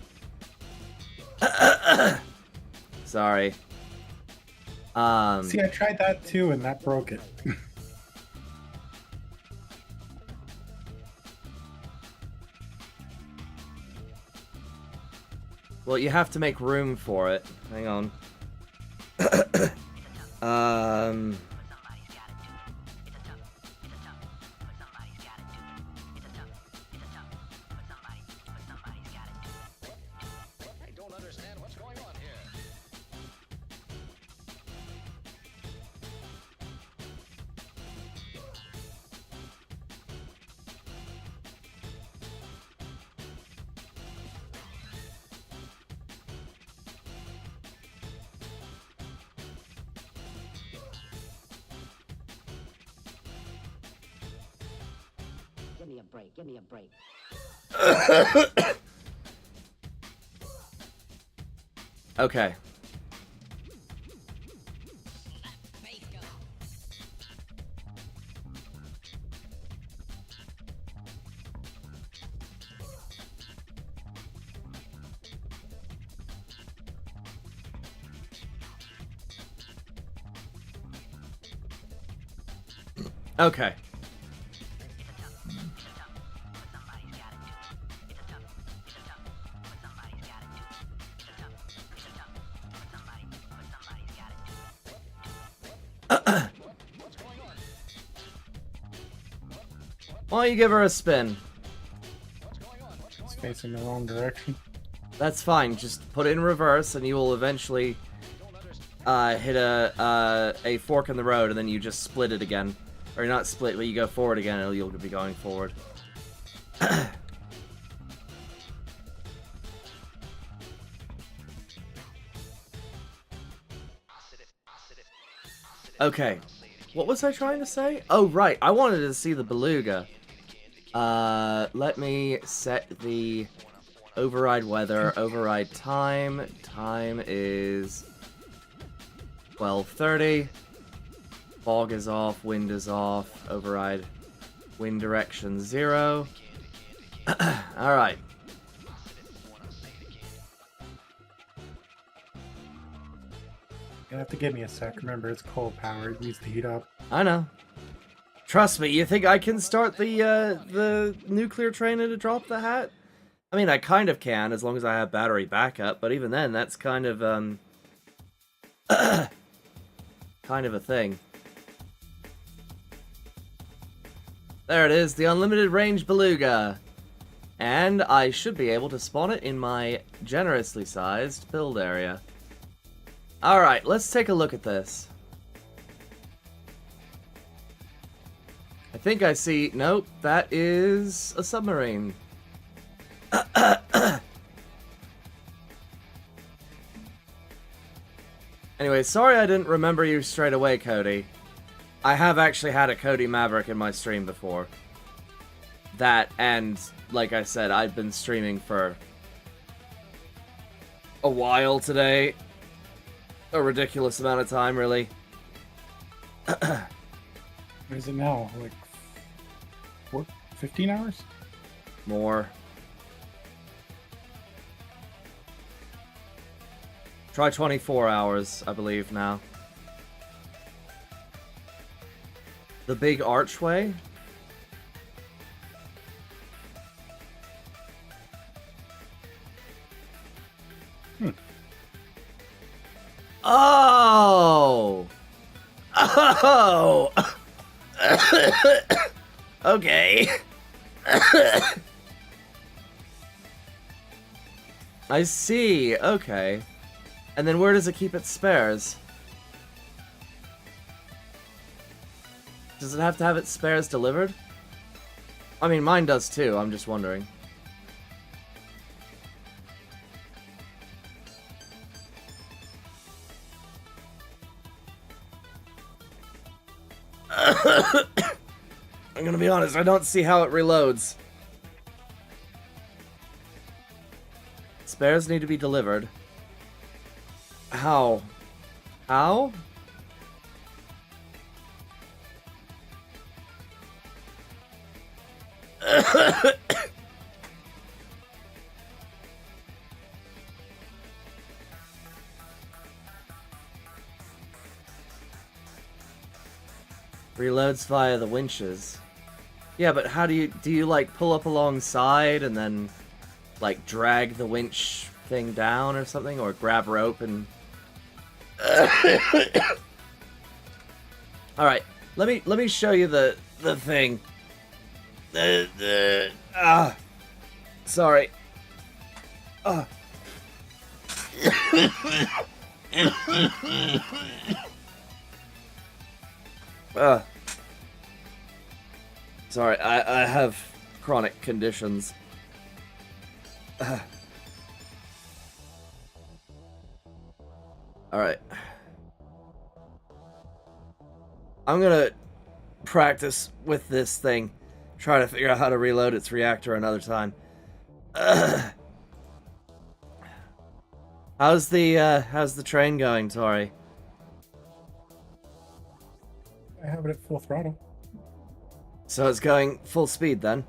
Sorry. See, I tried that too, and that broke it. Well, you have to make room for it. Hang on. I don't understand what's going on here. Give me a break. Give me a break. Okay. Okay. Why don't you give her a spin? It's facing the wrong direction. That's fine. Just put it in reverse, and you will eventually hit a fork in the road, and then you just split it again. Or not split, but you go forward again, and you'll be going forward. Okay. What was I trying to say? Oh, right. I wanted to see the beluga. Let me set the override weather, override time. Time is 12:30. Fog is off, wind is off, override wind direction 0. Alright. You're gonna have to give me a sec. Remember, it's coal powered. It needs to heat up. I know. Trust me, you think I can start the nuclear train and to drop the hat? I mean, I kind of can, as long as I have battery backup, but even then, that's kind of, kind of a thing. There it is, the unlimited range beluga. And I should be able to spawn it in my generously sized build area. Alright, let's take a look at this. I think I see... Nope, that is a submarine. Anyway, sorry I didn't remember you straight away, Cody. I have actually had a Cody Maverick in my stream before. That, and, like I said, I've been streaming for a while today. a ridiculous amount of time, really. What is it now? Like 15 hours? More. Try 24 hours, I believe, now. The big archway? Oh! Oh! Okay. I see, okay. And then where does it keep its spares? Does it have to have its spares delivered? I mean, mine does too, I'm just wondering. I'm gonna be honest, I don't see how it reloads. Spares need to be delivered. How? How? Reloads via the winches. Yeah, but how do you like pull up alongside and then like drag the winch thing down or something, or grab rope and all right, let me show you the thing. Sorry. Sorry, I have chronic conditions. Alright. I'm gonna practice with this thing. Try to figure out how to reload its reactor another time. How's the train going, Tori? I have it at full throttle. So it's going full speed then?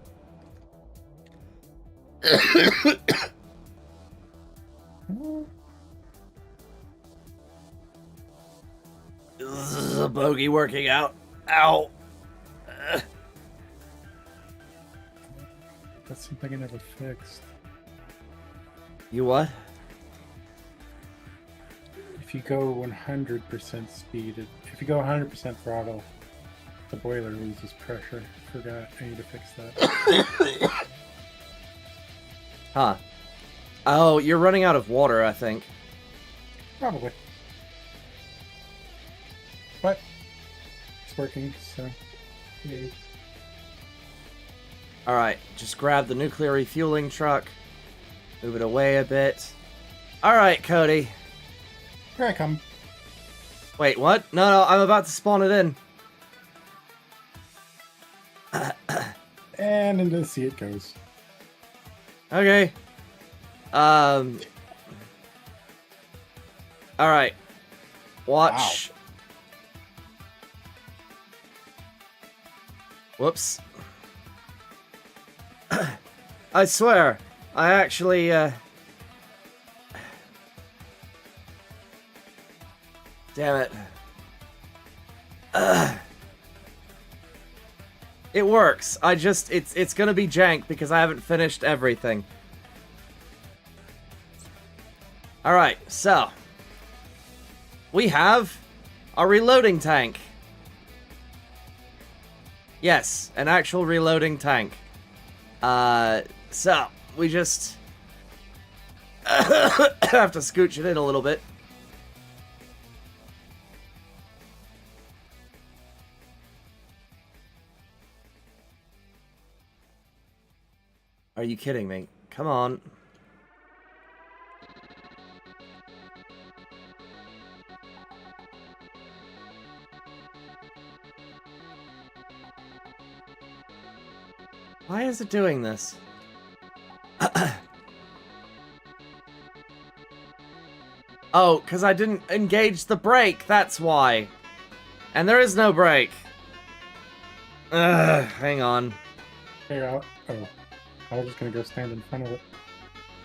This is a bogey working out. Ow! That's something I never fixed. You what? If you go 100% speed, if you go 100% throttle, the boiler loses pressure. Forgot, I need to fix that. Huh. Oh, you're running out of water, I think. Probably. But it's working, so yay. Alright, just grab the nuclear refueling truck. Move it away a bit. Alright, Cody. Here I come. Wait, what? No, I'm about to spawn it in. And into the sea it goes. Okay. Alright. Watch. Whoops. I swear, I actually, damn it. It works. It's gonna be jank because I haven't finished everything. Alright, so. We have a reloading tank. Yes, an actual reloading tank. So, we just have to scooch it in a little bit. Are you kidding me? Come on. Why is it doing this? Oh, because I didn't engage the brake, that's why. And there is no brake. Ugh, hang on. Hey, oh, I was just gonna go stand in front of it.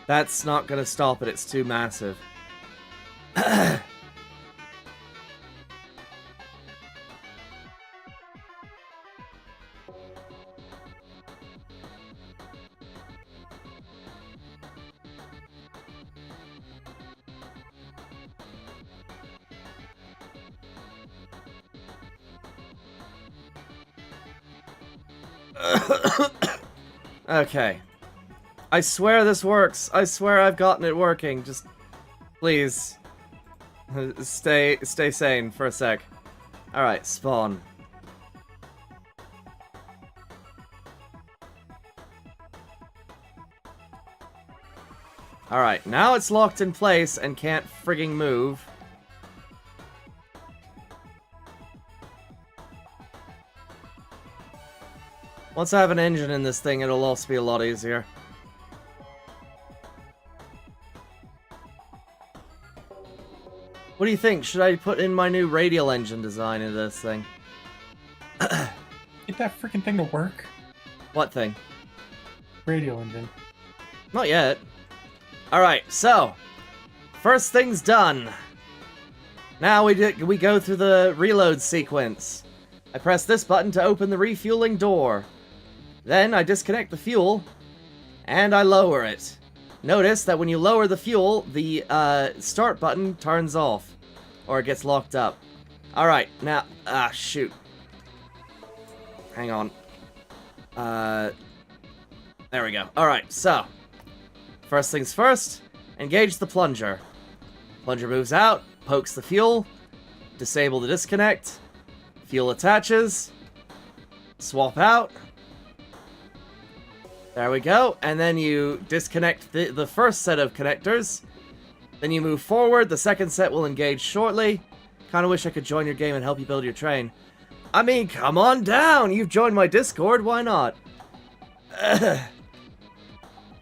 That's not gonna stop it, it's too massive. Okay. I swear this works. I swear I've gotten it working. Just please stay sane for a sec. All right, spawn. All right, now it's locked in place and can't frigging move. Once I have an engine in this thing, it'll also be a lot easier. What do you think? Should I put in my new radial engine design into this thing? Get that freaking thing to work. What thing? Radio engine. Not yet. Alright, so. First thing's done. Now we go through the reload sequence. I press this button to open the refueling door. Then I disconnect the fuel, and I lower it. Notice that when you lower the fuel, the start button turns off, or it gets locked up. Alright, now, shoot. Hang on. There we go. Alright, so, first things first, engage the plunger. Plunger moves out, pokes the fuel, disable the disconnect, fuel attaches, swap out. There we go, and then you disconnect the first set of connectors. Then you move forward, the second set will engage shortly. Kinda wish I could join your game and help you build your train. I mean, come on down! You've joined my Discord, why not?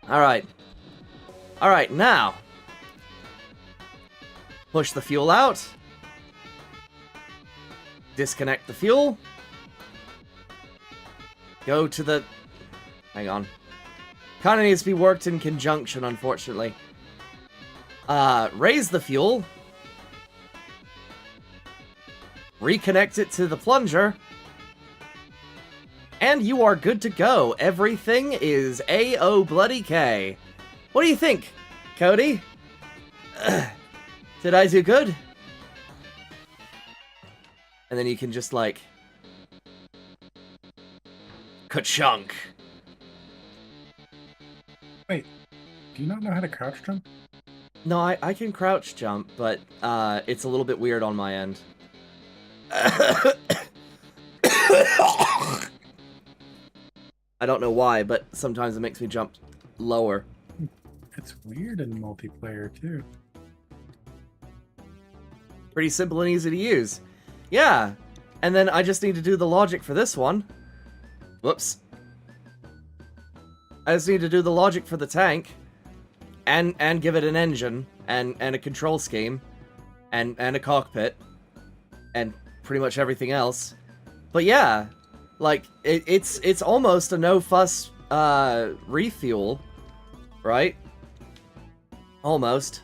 Alright. Alright, now. Push the fuel out. Disconnect the fuel. Go to the... Hang on. Kinda needs to be worked in conjunction, unfortunately. Raise the fuel. Reconnect it to the plunger. And you are good to go. Everything is A-O-bloody-K. What do you think, Cody? Did I do good? And then you can just, like... ka-chunk. Wait, do you not know how to crouch jump? No, I can crouch jump, but it's a little bit weird on my end. I don't know why, but sometimes it makes me jump lower. It's weird in multiplayer, too. Pretty simple and easy to use. Yeah, and then I just need to do the logic for this one. Whoops. I just need to do the logic for the tank, and give it an engine, and a control scheme, and a cockpit, and pretty much everything else. But yeah, like, it's almost a no-fuss, refuel, right? Almost.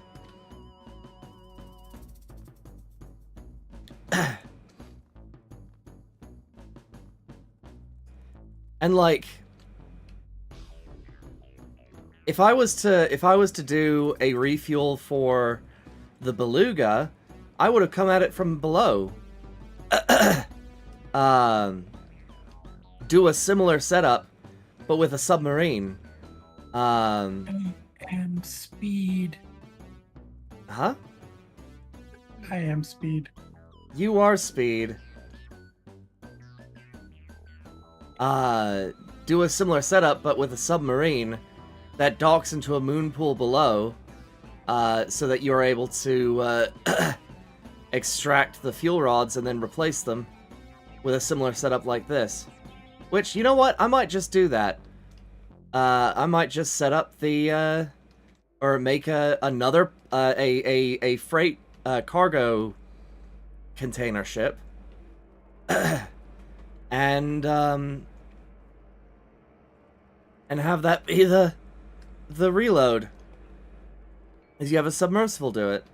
And like... If I was to do a refuel for the Beluga, I would have come at it from below. Do a similar setup, but with a submarine. I am speed. Huh? I am speed. You are speed. Do a similar setup, but with a submarine that docks into a moon pool below, so that you're able to extract the fuel rods and then replace them with a similar setup like this. Which, you know what? I might just do that. I might just set up the or make another a freight cargo container ship, and have that be the reload. Is you have a submersible do it.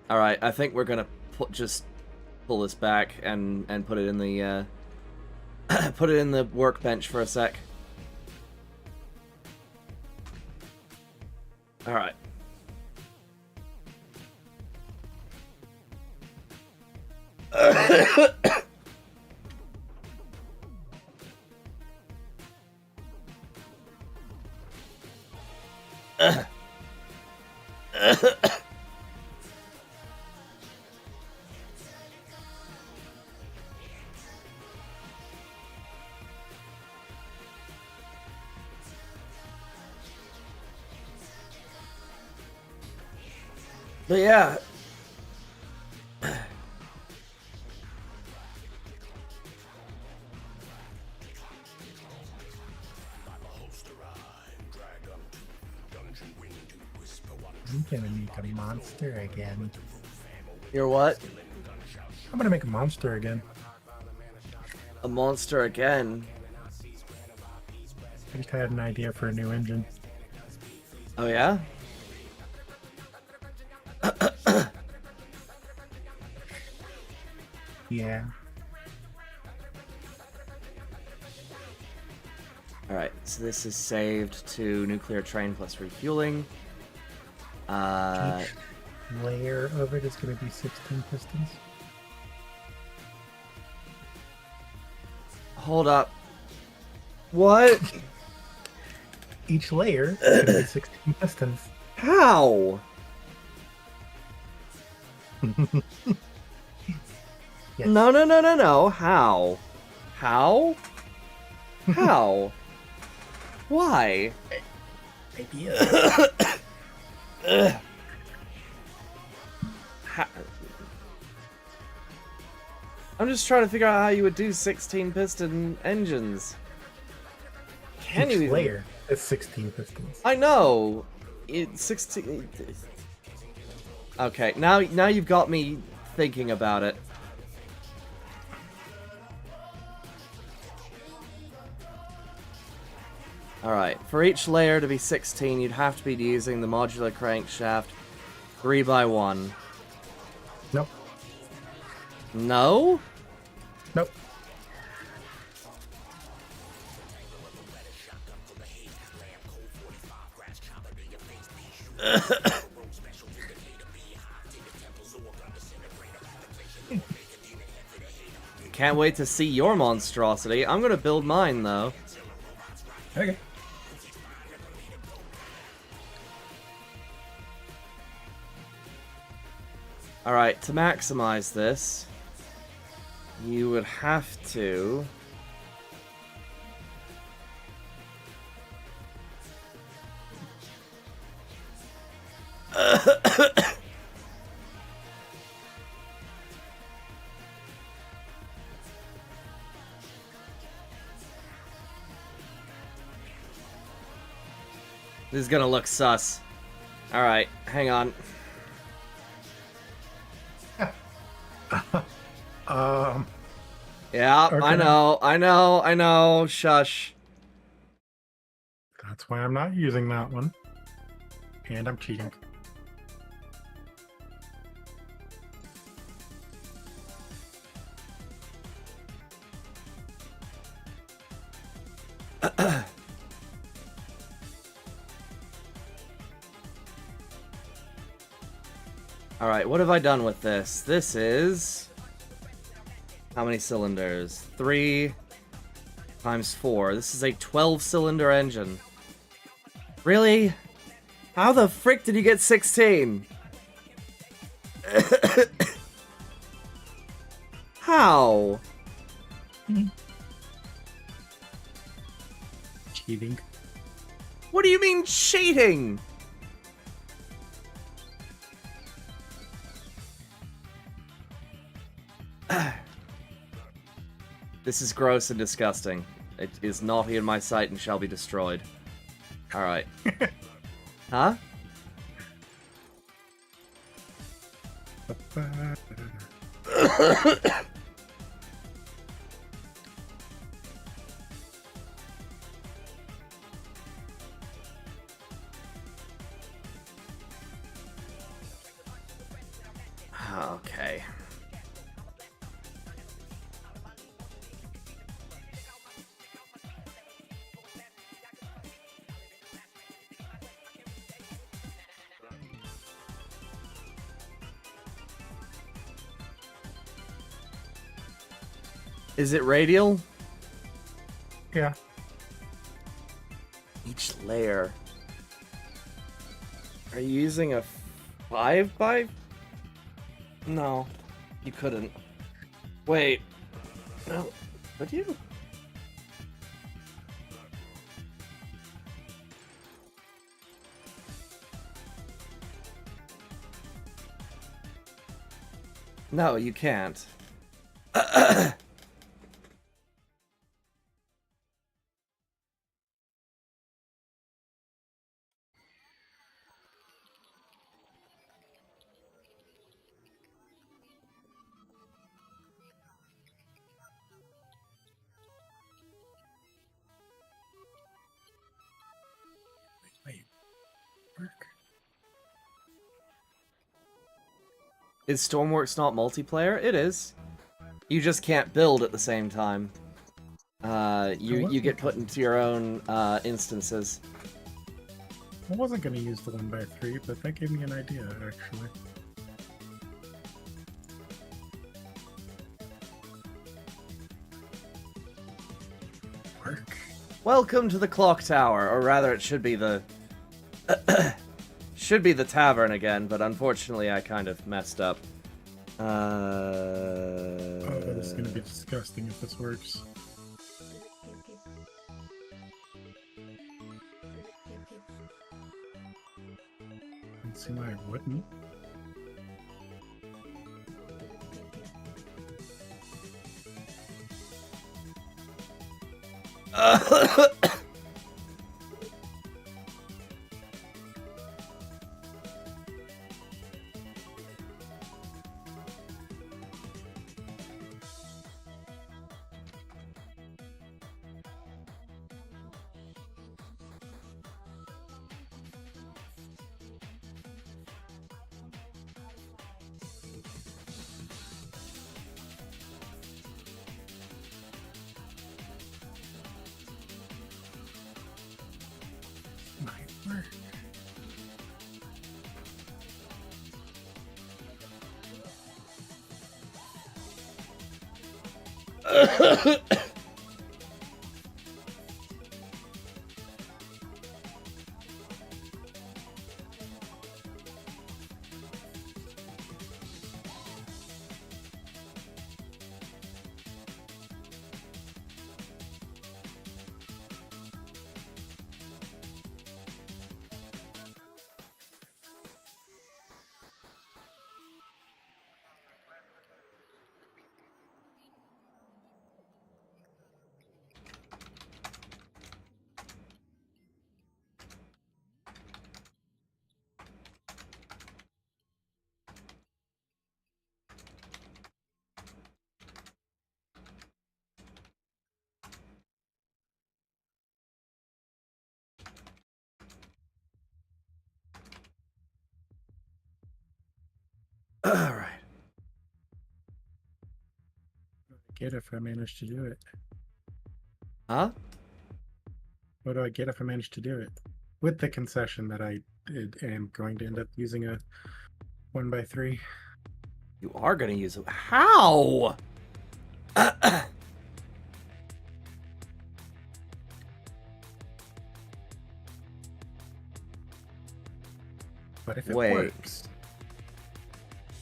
All right, I think we're gonna just pull this back and put it in the put it in the workbench for a sec. All right. But yeah. I'm gonna make a monster again. You're what? I'm gonna make a monster again. A monster again? I just had an idea for a new engine. Oh yeah? Yeah. Alright, so this is saved to nuclear train plus refueling. Each layer of it is gonna be 16 pistons. Hold up. What? Each layer is gonna be 16 pistons. How? Yes. No. How? How? How? Why? Idea. Ha- I'm just trying to figure out how you would do 16 piston engines. Can Each you even... layer is 16 pistons. I know. It's 16. Okay, now you've got me thinking about it. Alright, for each layer to be 16, you'd have to be using the modular crankshaft 3x1. Nope. No? Nope. Can't wait to see your monstrosity. I'm gonna build mine, though. Okay. Alright, to maximize this, you would have to... This is gonna look sus. Alright, hang on. Yeah, Okay. I know, shush. That's why I'm not using that one. And I'm cheating. Alright, what have I done with this? This is... How many cylinders? 3 times 4. This is a 12-cylinder engine. Really? How the frick did you get 16? How? cheating. What do you mean cheating? This is gross and disgusting. It is naughty in my sight and shall be destroyed. Alright. Huh? Okay. Is it radial? Yeah. Each layer. Are you using a 5 by? No, you couldn't. Wait. No, could you? No, you can't. Wait. Work. Is Stormworks not multiplayer? It is. You just can't build at the same time. You get put into your own instances. I wasn't gonna use the 1x3, but that gave me an idea, actually. Work. Welcome to the clock tower, or rather, it should be the should be the tavern again. But unfortunately, I kind of messed up. Oh, this is gonna be disgusting if this works. Don't see why it wouldn't. Might work. All right. Get if I manage to do it. Huh? What do I get if I manage to do it? With the concession that I am going to end up using a 1x3. You are gonna use it. How? But if it Wait. works,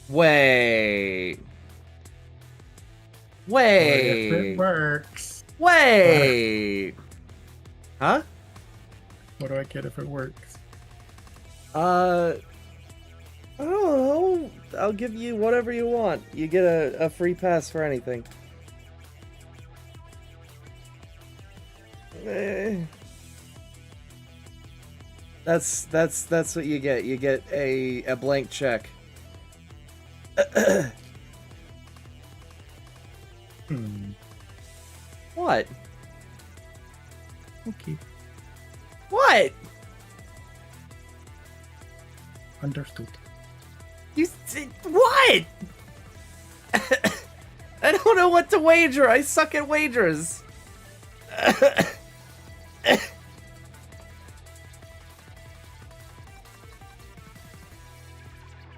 Wait. or if it Wait. works, Wait. Huh? What do I get if it works? I don't know. I'll give you whatever you want. You get a free pass for anything. That's what you get. You get a blank check. What? Okay. What? Understood. What? I don't know what to wager. I suck at wagers.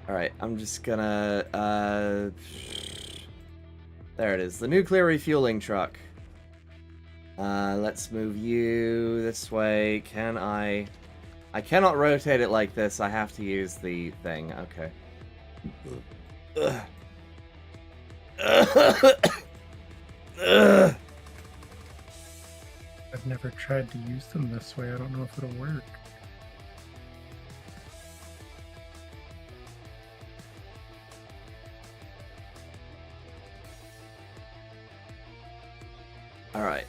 Alright, I'm just gonna, there it is, the nuclear refueling truck. Let's move you this way. Can I cannot rotate it like this. I have to use the thing. Okay. I've never tried to use them this way. I don't know if it'll work. All right.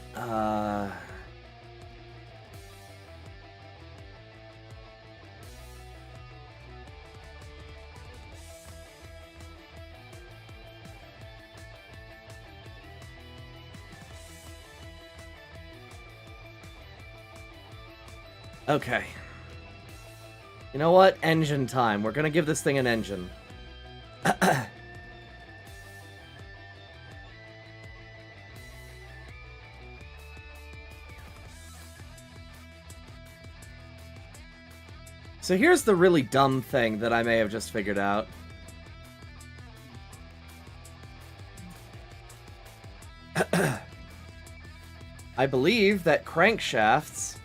Okay. You know what? Engine time. We're gonna give this thing an engine. So here's the really dumb thing that I may have just figured out. I believe that crankshafts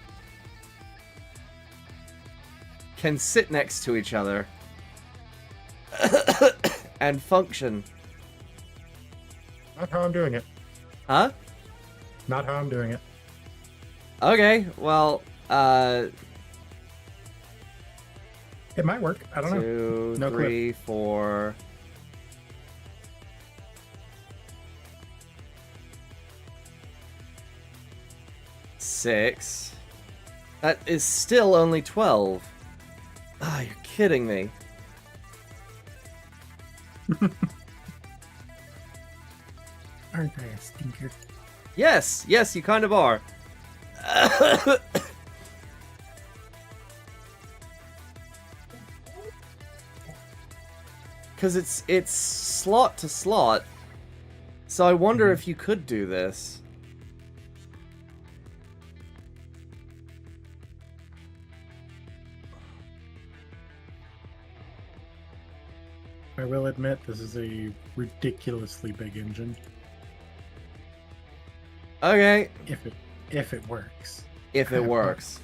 can sit next to each other and function. Not how I'm doing it. Huh? Not how I'm doing it. Okay, well, It might work. I don't know. 2, No 3, 4. Six. That is still only 12. Ah, you're kidding me. Aren't I a stinker? Yes, yes, you kind of are. Because it's slot to slot. So I wonder if you could do this. I will admit this is a ridiculously big engine. Okay. If it works. If it works.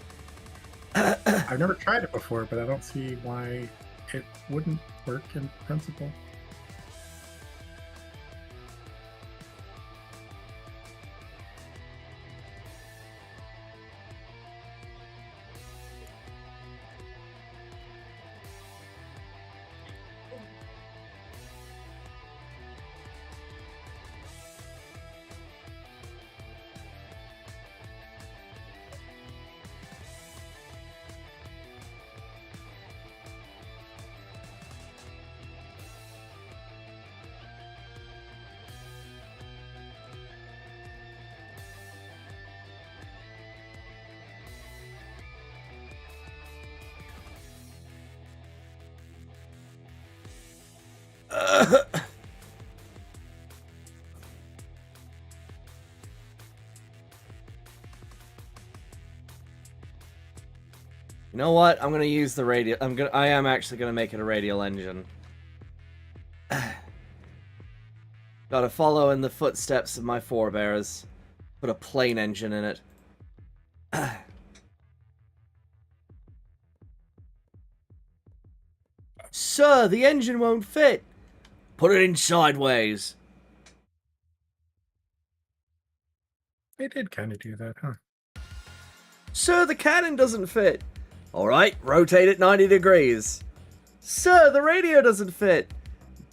I've never tried it before, but I don't see why it wouldn't work in principle. You know what? I'm gonna use the radial. I am actually gonna make it a radial engine. Gotta follow in the footsteps of my forebears. Put a plane engine in it. Sir, the engine won't fit. Put it in sideways. They did kind of do that, huh? Sir, the cannon doesn't fit. Alright, rotate it 90 degrees. Sir, the radio doesn't fit.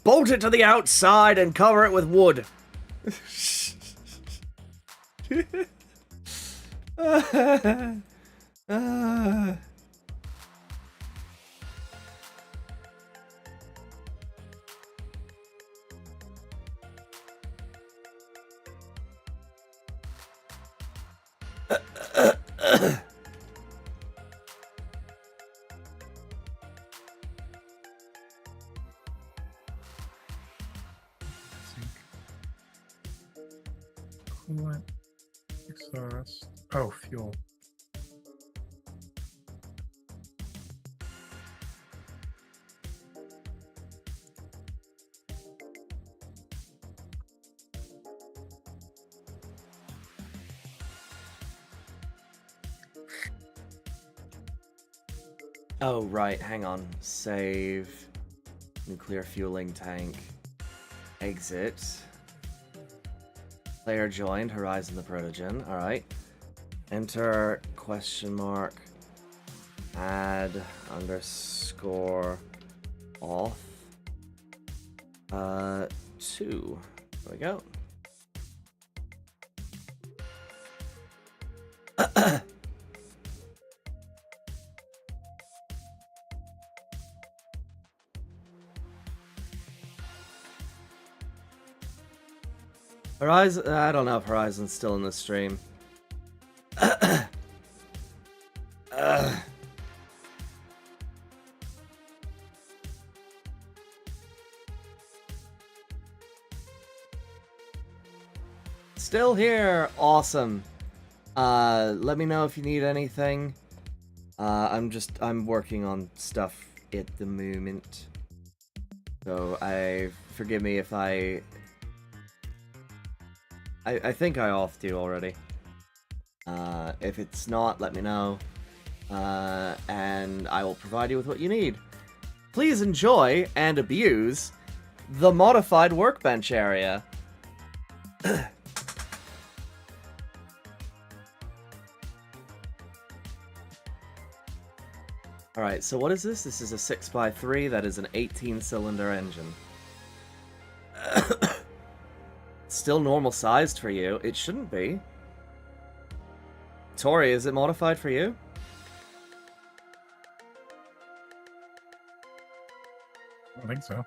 Bolt it to the outside and cover it with wood. Coolant, exhaust. Oh, fuel. Oh, right, hang on. Save. Nuclear fueling tank. Exit. Player joined, Horizon the Protogen. Alright. Enter question mark. Add underscore off. 2. There we go. Horizon, I don't know if Horizon's still in the stream. Still here, awesome. Let me know if you need anything. I'm working on stuff at the moment. So forgive me if I think I offed you already. If it's not, let me know. And I will provide you with what you need. Please enjoy and abuse the modified workbench area. Alright, so what is this? This is a 6x3, that is an 18-cylinder engine. Still normal sized for you. It shouldn't be. Tori, is it modified for you? I don't think so.